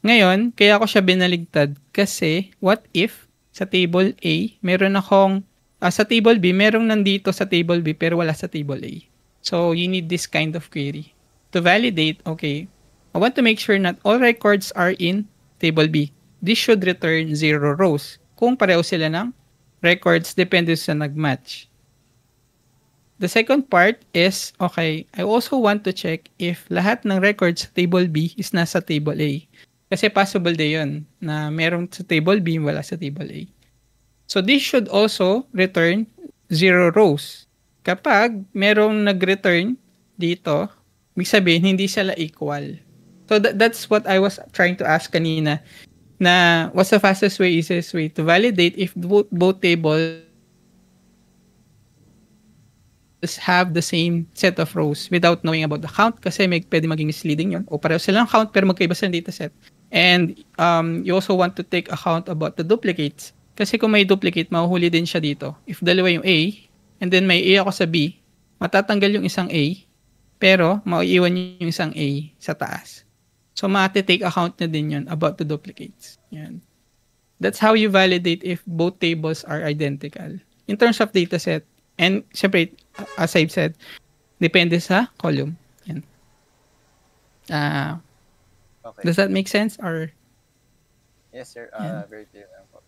Ngayon, kaya ako siya binaligtad kasi what if sa table A, meron akong sa table B, merong nandito sa table B pero wala sa table A. So, you need this kind of query. To validate, okay, I want to make sure that all records are in table B. This should return 0 rows. Kung pareho sila ng records, depende sa nag-match. The second part is, okay, I also want to check if lahat ng records sa table B is nasa table A. Kasi possible din yun na merong sa table B, wala sa table A. So this should also return 0 rows. Kapag merong nag-return dito, ibig sabihin, hindi sila equal. So that's what I was trying to ask kanina, na what's the fastest way, easiest way to validate if both tables have the same set of rows without knowing about the count kasi pwede maging misleading yun. O pareho silang count pero magkaiba silang dataset. And you also want to take account about the duplicates. Kasi kung may duplicate, mahuhuli din siya dito. If dalawa yung A, and then may A ako sa B, matatanggal yung isang A, pero maiiwan yung isang A sa taas. So, ma-take account na din yun about the duplicates. Yan. That's how you validate if both tables are identical. In terms of dataset, and syempre, as I've said, depende sa column. Yan. Ah, Okay. does that make sense? Or, Yes, sir. yan. Very clear lang po.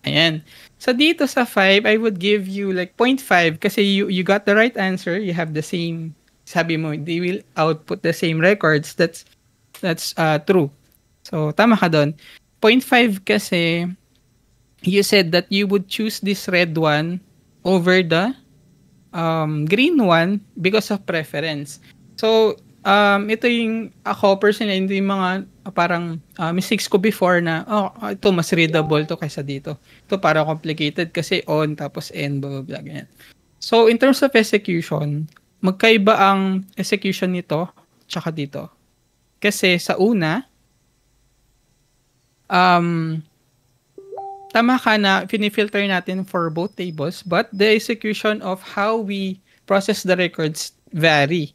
Ayan. So dito sa 5, I would give you like 0.5 kasi you got the right answer. You have the same, sabi mo, they will output the same records. That's true. So tama ka doon. 0.5 kasi you said that you would choose this red one over the green one because of preference. So, ito yung ako personally, hindi yung mga parang mistakes ko before na, ito mas readable to kaysa dito. Ito parang complicated kasi on tapos n, blah, blah, blah, ganyan. So, in terms of execution, magkaiba ang execution nito tsaka dito. Kasi sa una, tama ka na pinifilter natin for both tables, but the execution of how we process the records vary.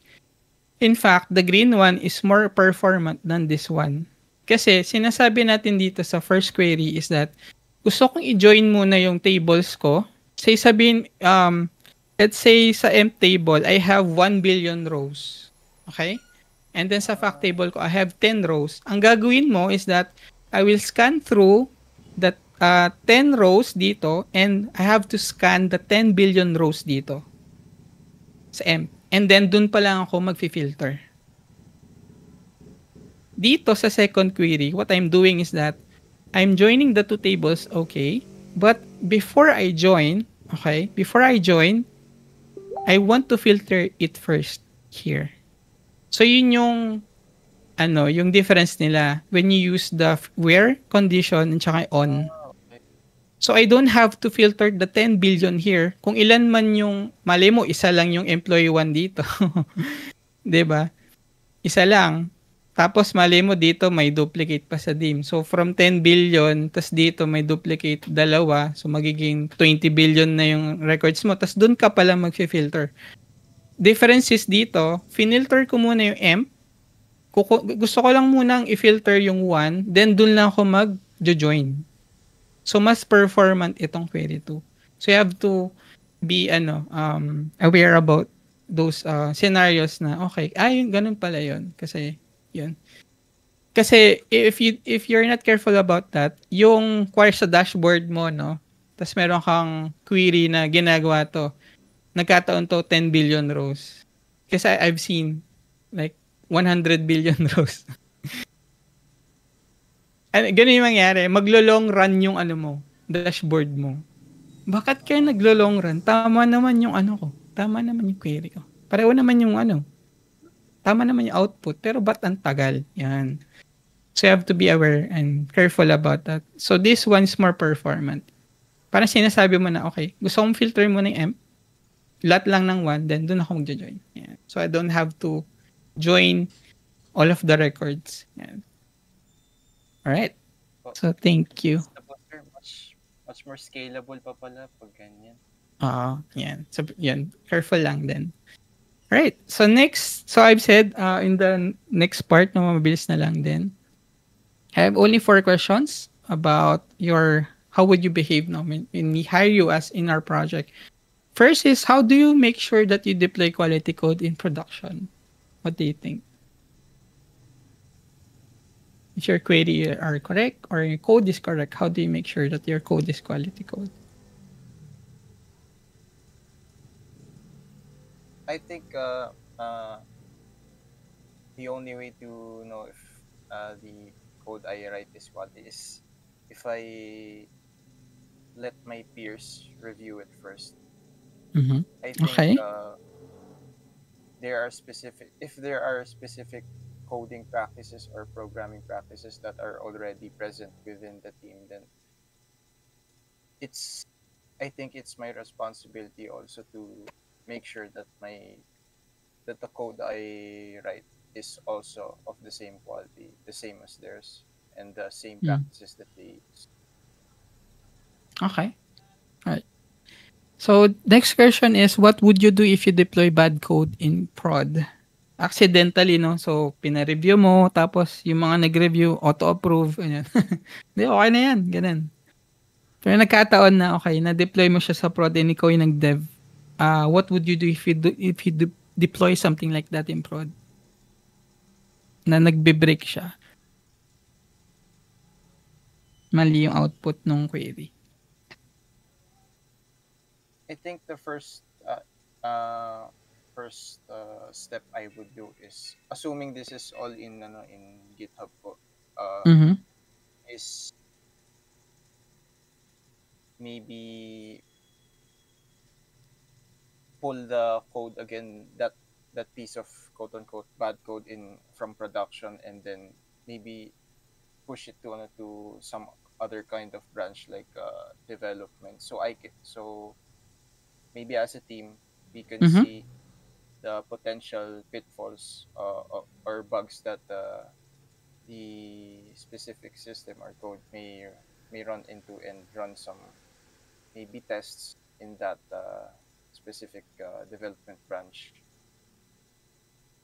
In fact, the green one is more performant than this one. Kasi sinasabi natin dito sa first query is that gusto kong i-join muna yung tables ko. Say sabihin, let's say sa emp table, I have 1 billion rows. Okay? And then sa fact table ko, I have 10 rows. Ang gagawin mo is that I will scan through the 10 rows dito and I have to scan the 10 billion rows dito sa emp. And then dun pa lang ako mag-filter. Dito sa second query, what I'm doing is that I'm joining the two tables, okay? But before I join, I want to filter it first here. So yun yung yung difference nila when you use the where condition and saka on. So I don't have to filter the 10 billion here. Kung ilan man yung, mali mo, isa lang yung employee 1 dito. 'Di ba? Isa lang. Tapos mali mo dito may duplicate pa sa DIM. So from 10 billion, tas dito may duplicate dalawa. So magiging 20 billion na yung records mo. Tas doon ka pala mag-filter. Difference is dito, finilter ko muna yung emp. Gusto ko lang munang i-filter yung 1, then doon lang ako mag-join. So, mas performant itong query 2. So, you have to be aware about those scenarios na, okay, ganun pala yun. Kasi, yun. Kasi, if you're not careful about that, yung sa dashboard mo, no, tas meron kang query na ginagawa to, nagkataon to 10 billion rows. Kasi I've seen, like, 100 billion rows. Ganun yung mangyari. Maglo-long run yung dashboard mo. Bakit kaya naglo-long run? Tama naman yung ko. Tama naman yung query ko. Pareho naman yung Tama naman yung output. Pero ba't ang tagal? Yan. So you have to be aware and careful about that. So this one is more performant. Parang sinasabi mo na, okay, gusto kong filter mo ng emp. Lot lang ng 1, then doon ako mag-join. Yan. So I don't have to join all of the records. Yan. Alright. So, thank you. Much more scalable pa pala pag ganyan. Yan. So, yan. Careful lang din. Alright. So, next. So, I've said in the next part, mabilis na lang din. I have only 4 questions about how would you behave now when we hire you as in our project. First is, how do you make sure that you deploy quality code in production? What do you think? If your query are correct or your code is correct, how do you make sure that your code is quality code? I think the only way to know if the code I write is quality is if I let my peers review it first. Mm-hmm. I think Okay. there are specific coding practices or programming practices that are already present within the team, then I think it's my responsibility also to make sure that the code I write is also of the same quality, the same as theirs, and the same practices that they use. Okay. All right. So, next question is, what would you do if you deploy bad code in prod? Accidentally, no? So, pina-review mo, tapos yung mga nag-review, auto-approve, ganyan. Hindi, okay na yan, ganun. Pero nagkataon na, okay, na-deploy mo siya sa prod and ikaw yung nag-dev. uh, what would you do if you deploy something like that in prod? na nagbe-break siya. Mali yung output ng query. I think the step I would do is, assuming this is all in GitHub po, Mhm. is maybe pull the code again, that piece of quote unquote bad code in from production, and then maybe push it to some other kind of branch like development. So maybe as a team we can Mhm. see the potential pitfalls or bugs that the specific system or code may run into, and run some maybe tests in that specific development branch.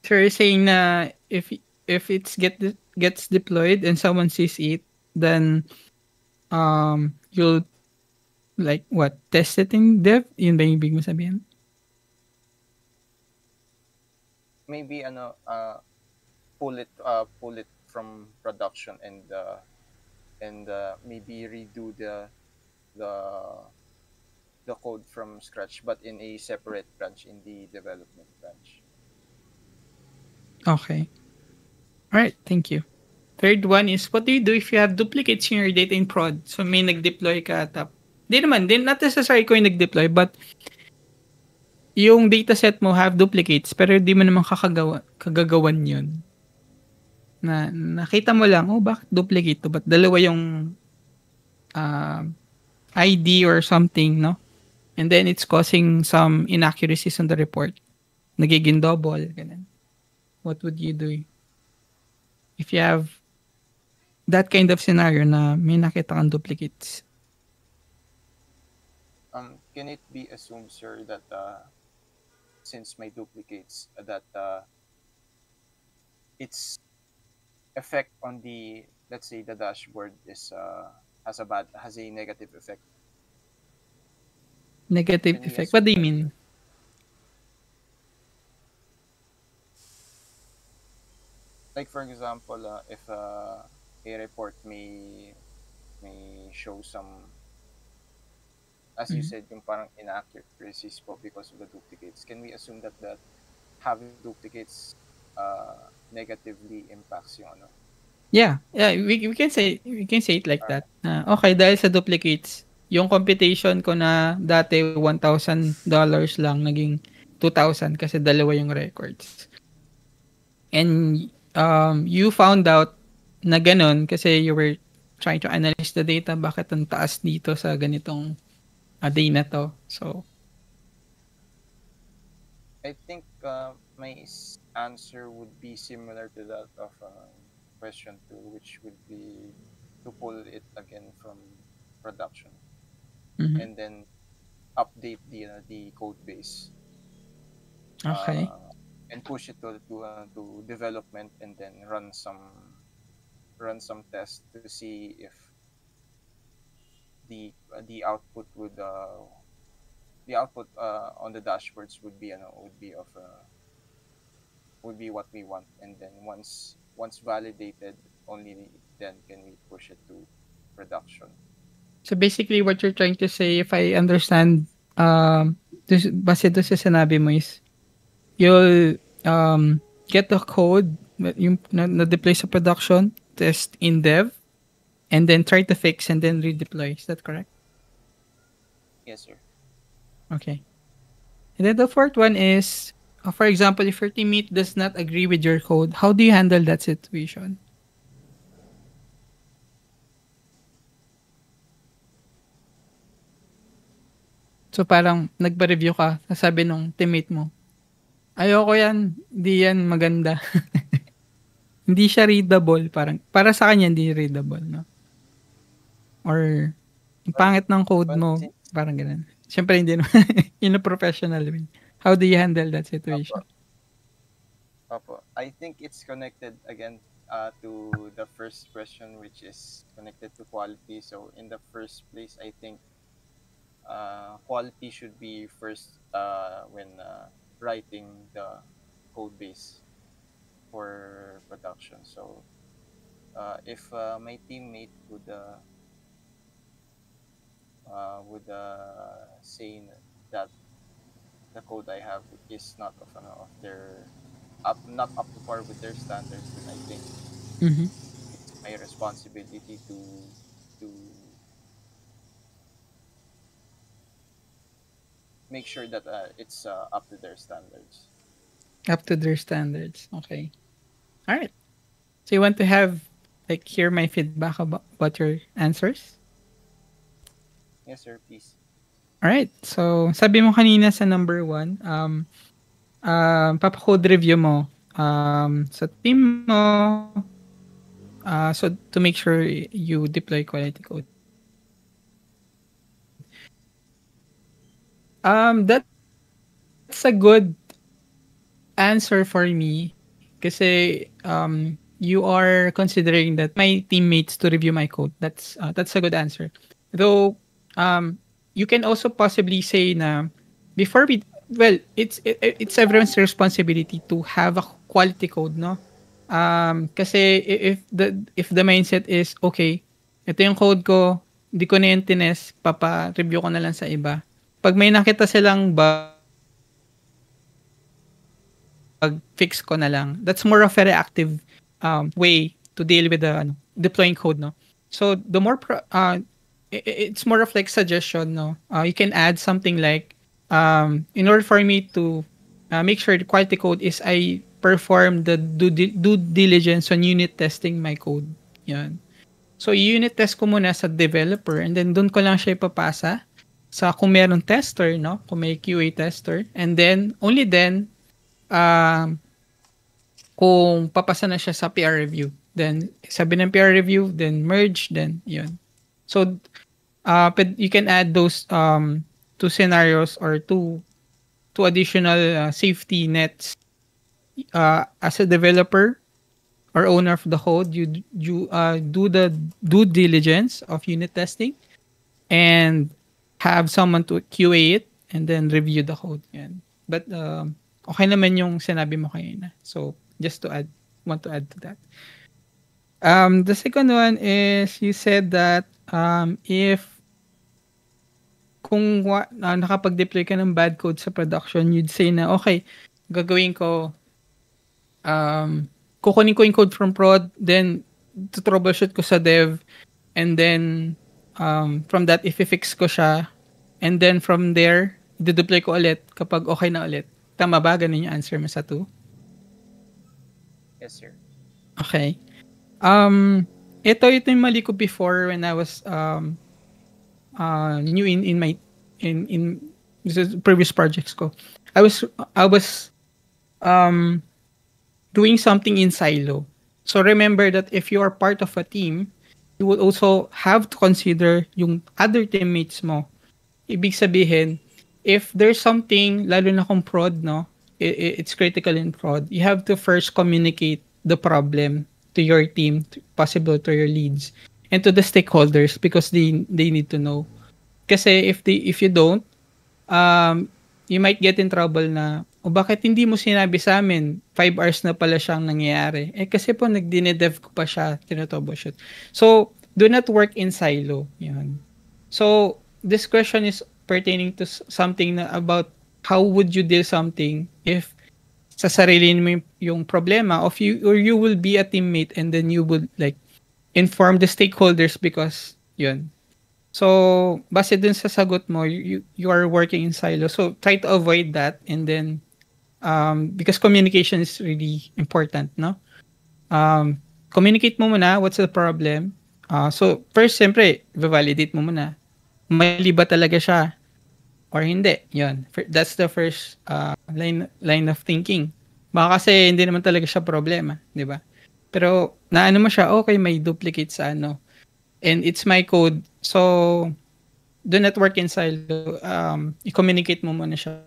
So you're saying na if gets deployed and someone sees it, then you'll like what? Test it in dev? Yun ba yung ibig mo sabihin? Maybe pull it from production, and maybe redo the the code from scratch, but in a separate branch, in the development branch. Okay. Alright, thank you. Third one is, what do you do if you have duplicates in your data in prod? So may nag-deploy ka not necessary ko yung nag-deploy, but yung dataset mo have duplicates pero di mo naman kagagawan yun. Na nakita mo lang, oh bakit duplicate to? But dalawa yung uh, ID or something, no? And then it's causing some inaccuracies on the report. Nagiging double, ganun. What would you do if you have that kind of scenario na may nakita kang duplicates? Can it be assumed, sir, that since my duplicates, that its effect on the, let's say, the dashboard is has a negative effect? Negative Can we effect? What assume do you that? mean? Like for example, if a report may show some, as you Mhm. said, yung parang inaccuracies po because of the duplicates. Can we assume that having duplicates negatively impacts yung ano? Yeah, yeah, we can say it like that. Okay, dahil sa duplicates, yung computation ko na dati $1,000 lang naging 2,000 kasi dalawa yung records. And you found out na ganun kasi you were trying to analyze the data, bakit ang taas dito sa ganitong day na to. So, I think my answer would be similar to that of question two, which would be to pull it again from production, mhm. and then update the code base, Okay. and push it to development, and then run some tests to see if the output on the dashboards would be what we want, and then once validated, only then can we push it to production. So basically what you're trying to say, if I understand, base doon sa sinabi mo is, you'll get the code yung na-deploy sa production, test in dev, and then try to fix and then redeploy. Is that correct? Yes, sir. Okay. And then the fourth one is, for example, if your teammate does not agree with your code, how do you handle that situation? So parang nagpa-review ka, sabi nung teammate mo, ayoko yan, hindi yan maganda. Hindi siya readable, parang para sa kanya hindi readable, no? Or ang Well, pangit ng code well, mo, since parang ganun. Siyempre hindi naman in a professional way. How do you handle that situation? Apo, Apo, I think it's connected again to the first question, which is connected to quality. So in the first place, I think quality should be first when writing the code base. for production. So if my teammate would say that the code I have is not of their not up to par with their standards, then I think Mm-hmm. it's my responsibility to make sure that it's up to their standards. Up to their standards. Okay. All right. So you want to have like hear my feedback about your answers? Yes, sir. Please. All right. So sabi mo kanina sa number 1, papa-code review mo sa team mo, so to make sure you deploy quality code. That's a good answer for me kasi you are considering that my teammates to review my code. That's a good answer. Though you can also possibly say na before we it's everyone's responsibility to have a quality code, no? Kasi if the mindset is okay, ito yung code ko, di ko na yung tinest, papa-review ko na lang sa iba. Pag may nakita silang bug, fix ko na lang. That's more of a reactive way to deal with the deploying code, no? So the more it's more of like suggestion, no? You can add something like in order for me to make sure the quality code is I perform the due diligence on unit testing my code. Yan. So unit test ko muna sa developer and then doon ko lang siya ipapasa sa kung meron tester, no? Kung may QA tester, and then only then kung papasa na siya sa PR review. Then sabi ng PR review, then merge, then yun. So you can add those two scenarios or two additional safety nets as a developer or owner of the code. You do the due diligence of unit testing and have someone to QA it and then review the code. Yan. But okay naman yung sinabi mo kanina. So just to want to add to that. The second one is you said that if kung nakapag-deploy ka ng bad code sa production, you'd say na, okay, gagawin ko, kukunin ko yung code from prod, then to troubleshoot ko sa dev, and then from that, i-fix ko siya, and then from there, i-deploy ko ulit kapag okay na ulit. Tama ba? Ganun yung answer mo sa 2? Yes, sir. Okay. Ito yung mali ko before when I was new in my previous projects ko. I was doing something in silo. So remember that if you are part of a team, you would also have to consider yung other teammates mo. Ibig sabihin, if there's something, lalo na kung prod, no, it's critical in prod, you have to first communicate the problem to your team, possible to your leads, and to the stakeholders because they need to know. Kasi if you don't, you might get in trouble na, bakit hindi mo sinabi sa amin? 5 hours na pala siyang nangyayari. Kasi po nag-dinedev ko pa siya, tinotroubleshoot. So, do not work in silo. Yan. So, this question is pertaining to something na about how would you deal something if sa sarili mo yung problema or you will be a teammate and then you would like inform the stakeholders because yun. So, base dun sa sagot mo, you are working in silo. So, try to avoid that and then because communication is really important, no? Communicate mo muna what's the problem. So, first, siyempre, validate mo muna. Mali ba talaga siya or hindi? Yun. That's the first line of thinking. Baka kasi hindi naman talaga siya problema, di ba? Pero, naano mo siya, okay, may duplicate sa ano. And it's my code. So, do not work in silo. I-communicate mo muna siya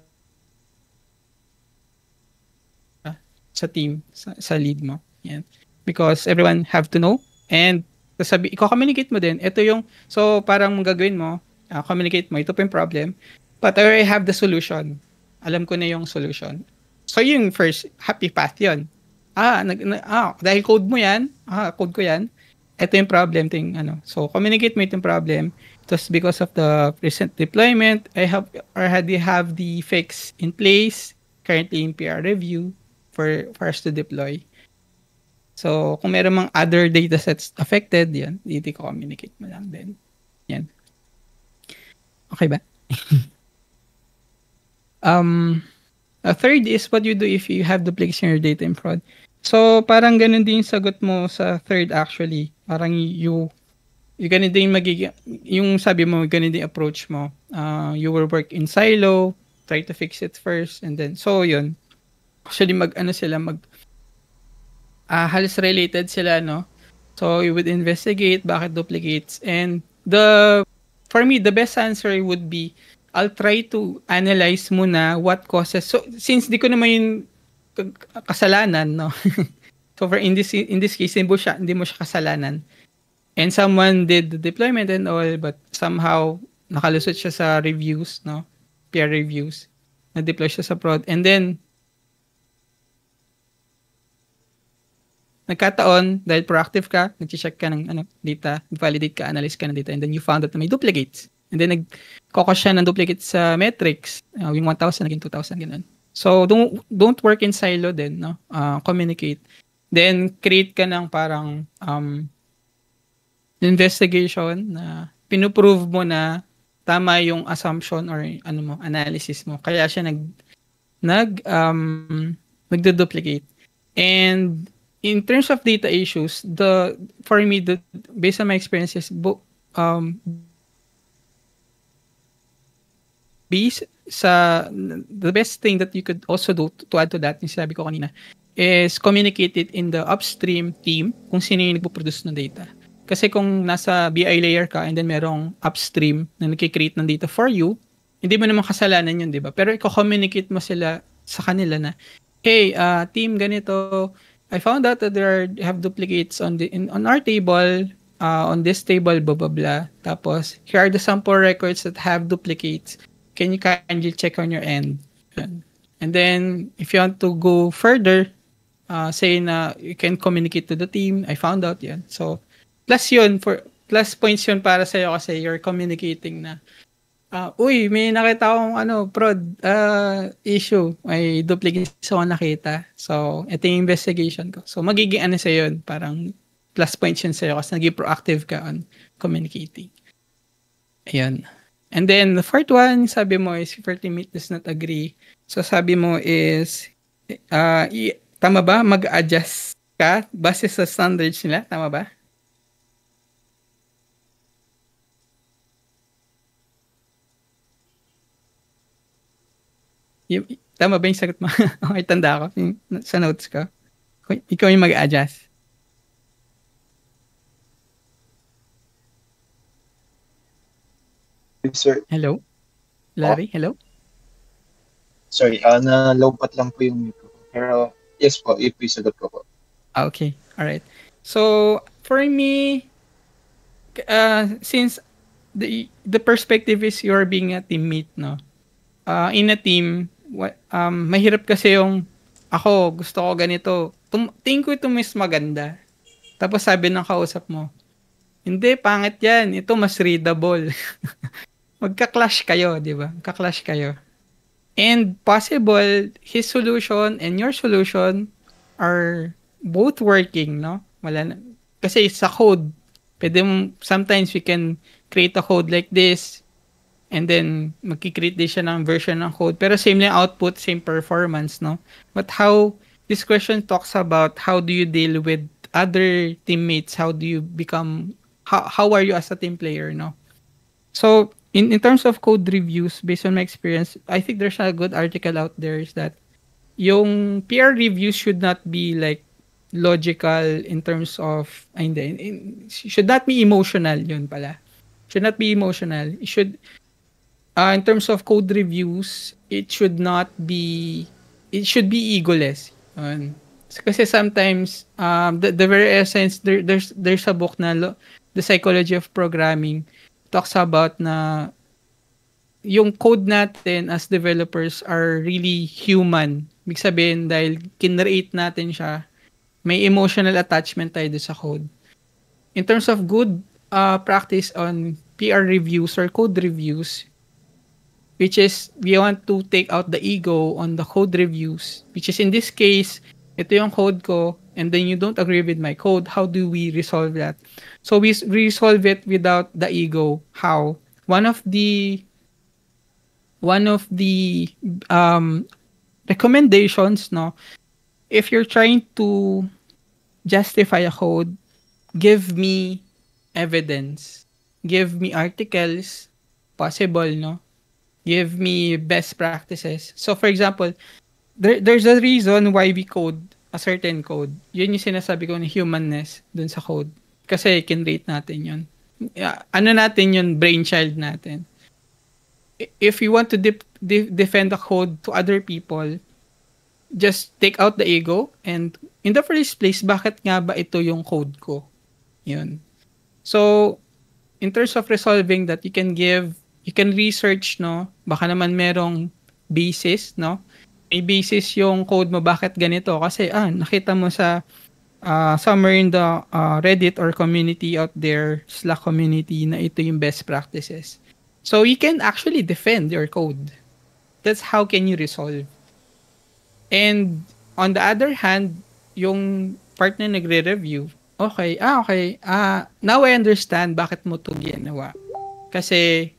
sa team, sa lead mo. Yan. Because everyone have to know. And, i-communicate mo din. Ito yung, so, parang gagawin mo, communicate mo, ito po yung problem. But I already have the solution. Alam ko na yung solution. So, yung first, happy path yun. dahil code mo yan, code ko yan, ito yung problem, so communicate mo itong problem. It was because of the recent deployment, I have the fix in place, currently in PR review for us to deploy. So, kung meron mang other datasets affected, yan, dito ko communicate mo lang din. Yan. Okay ba? A third is what you do if you have duplication in your data in prod. So, parang ganun din yung sagot mo sa third actually. Parang you ganun din magiging, yung sabi mo, ganun din approach mo. You will work in silo, try to fix it first, and then, so yun. Actually, halos related sila, no? So, you would investigate bakit duplicates. And for me, the best answer would be, I'll try to analyze muna what causes. So, since di ko naman yung kasalanan, no? So, in this case, hindi mo siya kasalanan. And someone did the deployment and all, but somehow, nakalusot siya sa reviews, no? Peer reviews. Na-deploy siya sa prod. And then, nagkataon, dahil proactive ka, nag-check ka ng data, validate ka, analyze ka ng data, and then you found that may duplicates. And then, nag-cocos siya ng duplicates sa metrics. Yung 1,000, naging 2,000, ganun. So, don't work in silo din, no? Communicate. Then, create ka ng parang investigation na pinuprove mo na tama yung assumption or analysis mo. Kaya siya nagdo-duplicate. And in terms of data issues, for me, based on my experiences, the best thing that you could also do to add to that, yung sabi ko kanina, is communicate it in the upstream team kung sino yung nagpo-produce ng data. Kasi kung nasa BI layer ka and then merong upstream na nagki-create ng data for you, hindi mo naman kasalanan yun, di ba? Pero i-communicate mo sila sa kanila na, hey, team, ganito, I found out that have duplicates on our table, on this table, blah, blah, blah. Tapos, here are the sample records that have duplicates. Can you kindly check on your end? And then, if you want to go further, say na you can communicate to the team, I found out yan. So, plus points yun para sa'yo kasi you're communicating na, uy, may nakita akong prod issue. May duplicates ako nakita. So, ito yung investigation ko. So, magiging sa'yo yun. Parang plus points yun sa'yo kasi naging proactive ka on communicating. Ayan. And then, the fourth one, sabi mo is if your teammate does not agree. So, sabi mo is, tama ba? Mag-adjust ka base sa standards nila? Tama ba? Tama ba yung sagot mo? Okay, tanda ko sa notes ko. Ikaw yung mag-adjust. Sir. Hello? Larry, hello? Sorry, na-lowbat lang po yung micro. Pero, yes po, sagot ko po. Okay, alright. So, for me, since the perspective is you're being a teammate, no? In a team, mahirap kasi yung ako, gusto ko ganito. Tingin ko ito mas maganda. Tapos sabi ng kausap mo, hindi, pangit yan. Ito mas readable. Magka-clash kayo, di ba? Magka-clash kayo. And possible, his solution and your solution are both working, no? Kasi sa code, sometimes we can create a code like this, and then magki-create din siya ng version ng code. Pero same lang output, same performance, no? But this question talks about how do you deal with other teammates? How do you become, how are you as a team player, no? So, in terms of code reviews, based on my experience, I think there's a good article out there is that yung peer reviews should not be like logical in terms of, should not be emotional yun pala. Should not be emotional. It should, in terms of code reviews, it should be egoless. Kasi sometimes, the very essence, there's a book na The Psychology of Programming, talks about na yung code natin as developers are really human. Ibig sabihin, dahil kinreate natin siya, may emotional attachment tayo doon sa code. In terms of good practice on PR reviews or code reviews, which is we want to take out the ego on the code reviews, which is in this case, ito yung code ko, and then you don't agree with my code. How do we resolve that? So we resolve it without the ego. How? One of the recommendations, no, if you're trying to justify a code, give me evidence, give me articles, possible, no, give me best practices. So for example, there's a reason why we code a certain code. Yun yung sinasabi ko na humanness dun sa code. Kasi can rate natin yun. Ano natin yun, brainchild natin. If you want to defend the code to other people, just take out the ego, and in the first place, bakit nga ba ito yung code ko? Yun. So, in terms of resolving that, you can research, no? Baka naman merong basis, no? May basis yung code mo, bakit ganito? Kasi, nakita mo sa somewhere in the Reddit or community out there, Slack community, na ito yung best practices. So, you can actually defend your code. That's how can you resolve. And, on the other hand, yung partner nagre-review, okay, now I understand bakit mo ito ginawa. Kasi,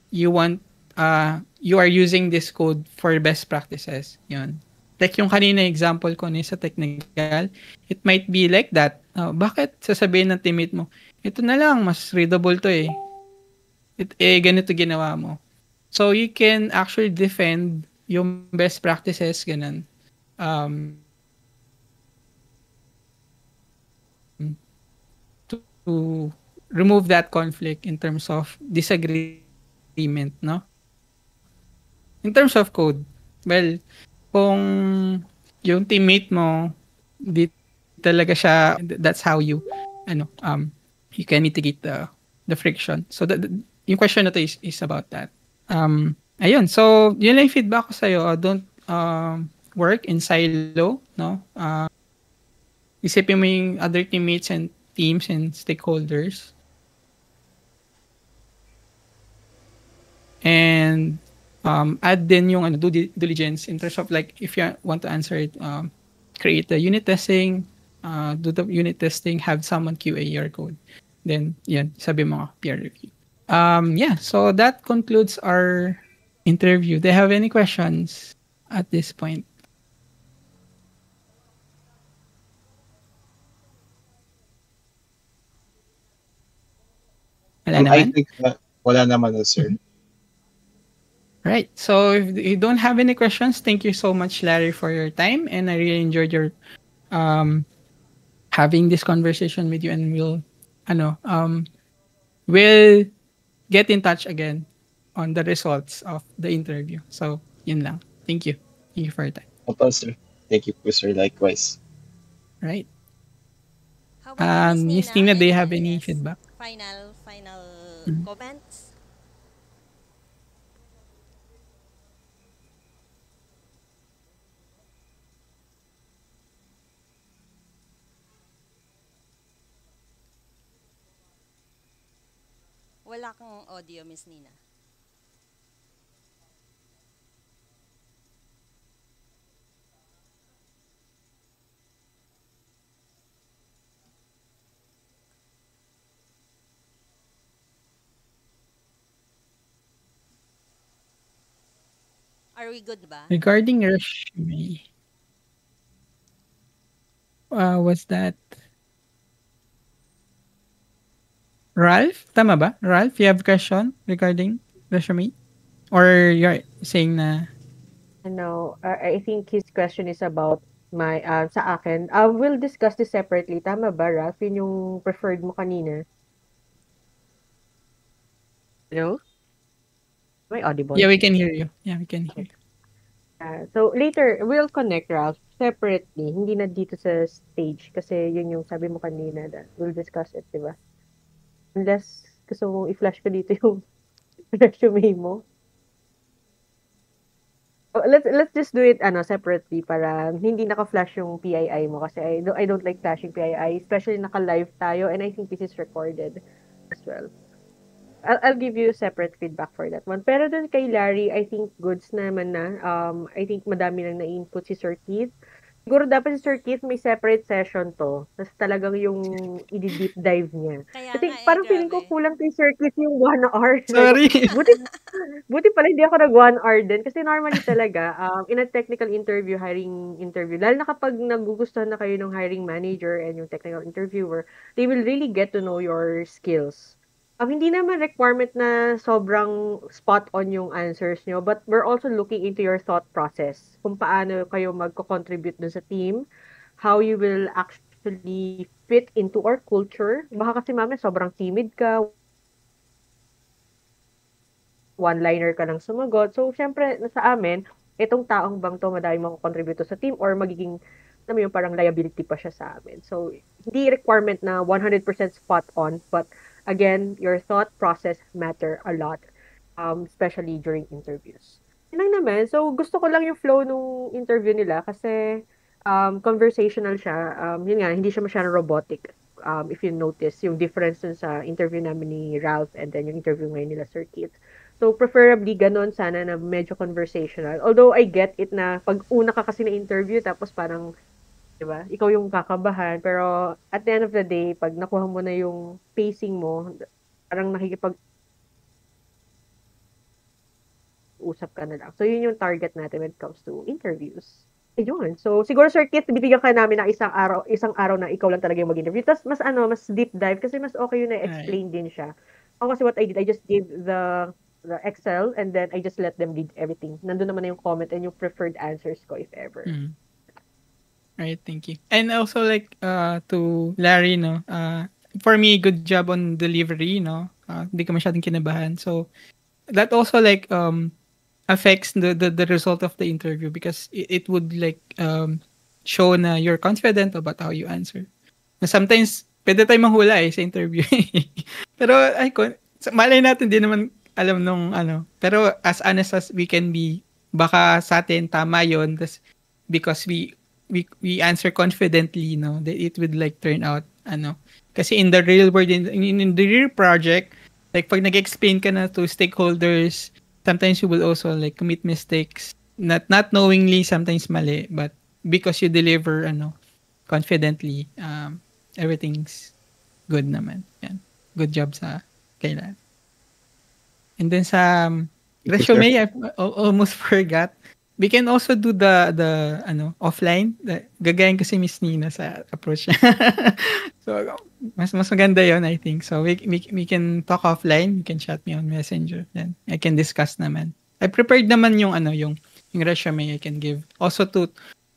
you are using this code for best practices. Yun. Like yung kanina example ko sa technical, it might be like that. Bakit sasabihin ng teammate mo, ito na lang, mas readable to eh. Ganito ginawa mo. So, you can actually defend yung best practices, ganun. To remove that conflict in terms of disagreement, no? In terms of code, well, kung yung teammate mo, di talaga siya, that's how you can mitigate the friction. So, yung question na to is about that. Ayun, so, yun lang yung feedback ko sa'yo. Don't work in silo, no? Isipin mo yung other teammates and teams and stakeholders. And add din yung due diligence in terms of like if you want to answer it, create the unit testing, do the unit testing, have someone QA your code. Then yan, sabi mo peer review. So that concludes our interview. Do you have any questions at this point? Wala naman? I think wala naman na, sir. Right. So if you don't have any questions, thank you so much, Larry, for your time, and I really enjoyed your having this conversation with you, and we'll get in touch again on the results of the interview. So yun lang. Thank you. Thank you for your time. Opo, sir. Thank you, sir. Likewise. Right. How about Miss Tina, do you have any feedback? Final comments? Wala kang audio, Miss Nina. Are we good ba? Regarding resume, was that Ralph? Tama ba? Ralph, you have a question regarding resume? Or you're saying na... No, I think his question is about my sa akin. We'll discuss this separately. Tama ba, Ralph? Yun yung preferred mo kanina. Hello? Am I audible? Yeah, we can hear you. Yeah, we can hear you. So later, we'll connect, Ralph, separately. Hindi na dito sa stage kasi yun yung sabi mo kanina that we'll discuss it, di ba? Unless gusto mong i-flash ko dito yung resume mo. Let's just do it separately para hindi naka-flash yung PII mo kasi I don't like flashing PII, especially naka-live tayo and I think this is recorded as well. I'll give you separate feedback for that one. Pero dun kay Larry, I think goods naman na. I think madami nang na-input si Sir Keith. Siguro dapat si Sir Keith may separate session to. Tapos talagang yung i-deep dive niya. Kaya Kasi nga parang feeling ko grabe. kulang kay Sir Keith yung 1 hour. Sorry. Buti pala hindi ako nag 1 hour din. Kasi normally talaga, in a technical interview, hiring interview, lalo na kapag nagugustuhan na kayo ng hiring manager and yung technical interviewer, they will really get to know your skills. Hindi naman requirement na sobrang spot on yung answers nyo, but we're also looking into your thought process. Kung paano kayo magko-contribute dun sa team, how you will actually fit into our culture. Baka kasi mami sobrang timid ka, one-liner ka lang sumagot. So, syempre, sa amin, itong taong bang to madami mako-contribute sa team or magiging alam mo yung parang liability pa siya sa amin. So, hindi requirement na 100% spot on, but again, your thought process matter a lot, especially during interviews. Yun lang naman. So, gusto ko lang yung flow nung interview nila kasi conversational siya. Yun nga, hindi siya masyadong robotic. If you notice, yung difference dun sa interview namin ni Ralph and then yung interview ngayon nila Sir Keith. So, preferably ganon sana na medyo conversational. Although, I get it na pag una ka kasi na interview, tapos parang 'di ba? Ikaw yung kakabahan, pero at the end of the day, pag nakuha mo na yung pacing mo, parang nakikipag-usap ka na lang. So, yun yung target natin when it comes to interviews. Ayun. So, siguro Sir Kit, bibigyan ka namin ng isang araw na ikaw lang talaga yung mag-interview. Tapos, mas deep dive kasi mas okay yun na Right. explain din siya. Ako kasi what I did, I just gave the Excel and then I just let them read everything. Nandun naman na yung comment and yung preferred answers ko if ever. Mm. Right, thank you. And also like to Larry, no. For me, good job on delivery, no. Hindi ka masyadong kinabahan. So that also like affects the result of the interview because it would like show na you're confident about how you answer. Na sometimes pwede tayong manghula sa interview. Pero malay natin, di naman alam nung ano. Pero as honest as we can be, baka sa atin tama yon, because we answer confidently, no, that it would like turn out kasi in the real world, in the real project, like pag nag-explain ka na to stakeholders, sometimes you will also like commit mistakes, not knowingly, sometimes mali, but because you deliver confidently, everything's good naman. Yan. Good job sa kailan. And then sa resume, I almost forgot. We can also do the offline. Gagayin ko si Miss Nina sa approach niya. So mas maganda 'yon, I think. So we can talk offline. You can chat me on Messenger. Then I can discuss naman. I prepared naman yung resume I can give. Also to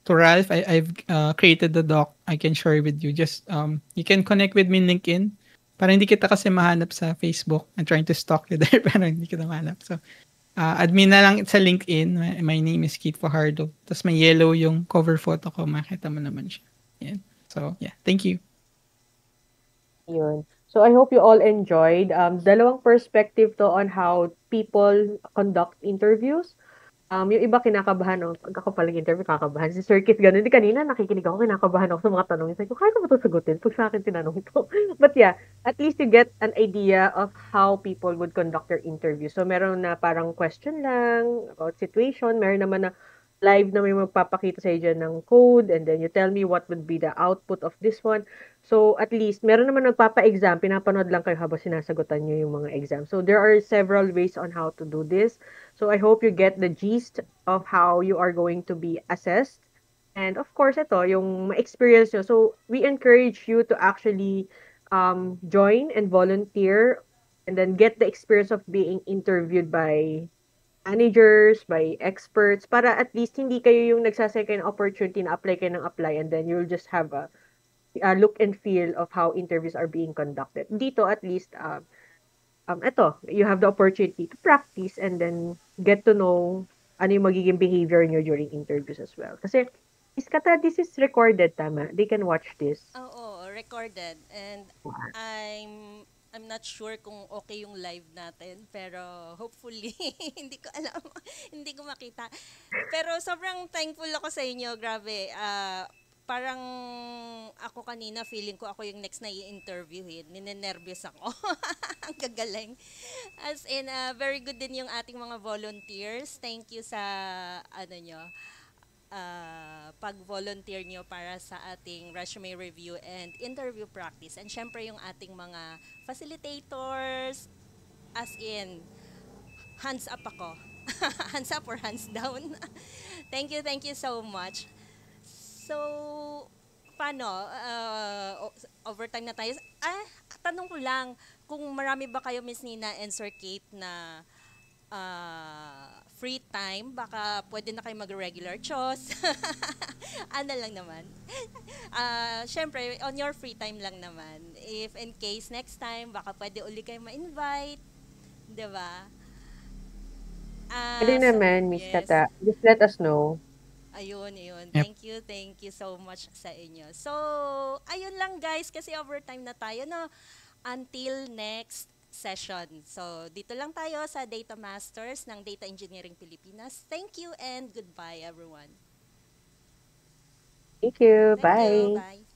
Ralph, I've created the doc I can share with you. Just you can connect with me in LinkedIn. Para hindi kita kasi mahanap sa Facebook. I'm trying to stalk you there pero hindi kita mahanap. So admin na lang sa LinkedIn. My name is Keith Fajardo. Tapos may yellow yung cover photo ko. Makita mo naman siya. Yan. So, yeah. Thank you. Yun. So, I hope you all enjoyed. Dalawang perspective to on how people conduct interviews. Yung iba kinakabahan, pag ako palang interview, kakabahan. Si Sir Keith, ganun. Di kanina, nakikinig ako, kinakabahan ako sa mga tanong. Sabi ko, kaya ko ba ito sagutin? Pag sa akin tinanong ito. But yeah, at least you get an idea of how people would conduct their interview. So, meron na parang question lang about situation. Meron naman na live na may magpapakita sa dyan ng code and then you tell me what would be the output of this one. So, at least, meron naman nagpapa-exam. Pinapanood lang kayo habang sinasagutan nyo yung mga exam. So, there are several ways on how to do this. So, I hope you get the gist of how you are going to be assessed. And, of course, ito, yung ma-experience nyo. So, we encourage you to actually join and volunteer and then get the experience of being interviewed by managers, by experts, para at least hindi kayo yung nagsasecond opportunity na apply kayo ng apply and then you'll just have a look and feel of how interviews are being conducted. Dito, at least, ito, you have the opportunity to practice and then get to know ano yung magiging behavior nyo during interviews as well. Kasi, Iskata, this is recorded, tama? They can watch this. Oo, recorded. And I'm not sure kung okay yung live natin, pero hopefully, hindi ko alam, hindi ko makita. Pero sobrang thankful ako sa inyo, grabe. Parang ako kanina, feeling ko ako yung next na i-interviewin. Ninenervyos ako. Ang gagaling. As in, very good din yung ating mga volunteers. Thank you sa, pag-volunteer nyo para sa ating resume review and interview practice. And syempre yung ating mga facilitators, as in, hands up ako. Hands up or hands down. Thank you so much. So, paano? Overtime na tayo. Tanong ko lang, kung marami ba kayo, Miss Nina and Sir Kate, na free time, baka pwede na kayo mag-regular chos. Ano lang naman. Syempre, on your free time lang naman. If in case next time, baka pwede uli kayo ma-invite. Diba? Pwede naman, Miss Yes. Kata. Just let us know. Ayun. Yep. Thank you so much sa inyo. So, ayun lang guys, kasi overtime na tayo, no? Until next session. So, dito lang tayo sa Data Masters ng Data Engineering Pilipinas. Thank you and goodbye everyone. Thank you. Thank you. Bye. Bye.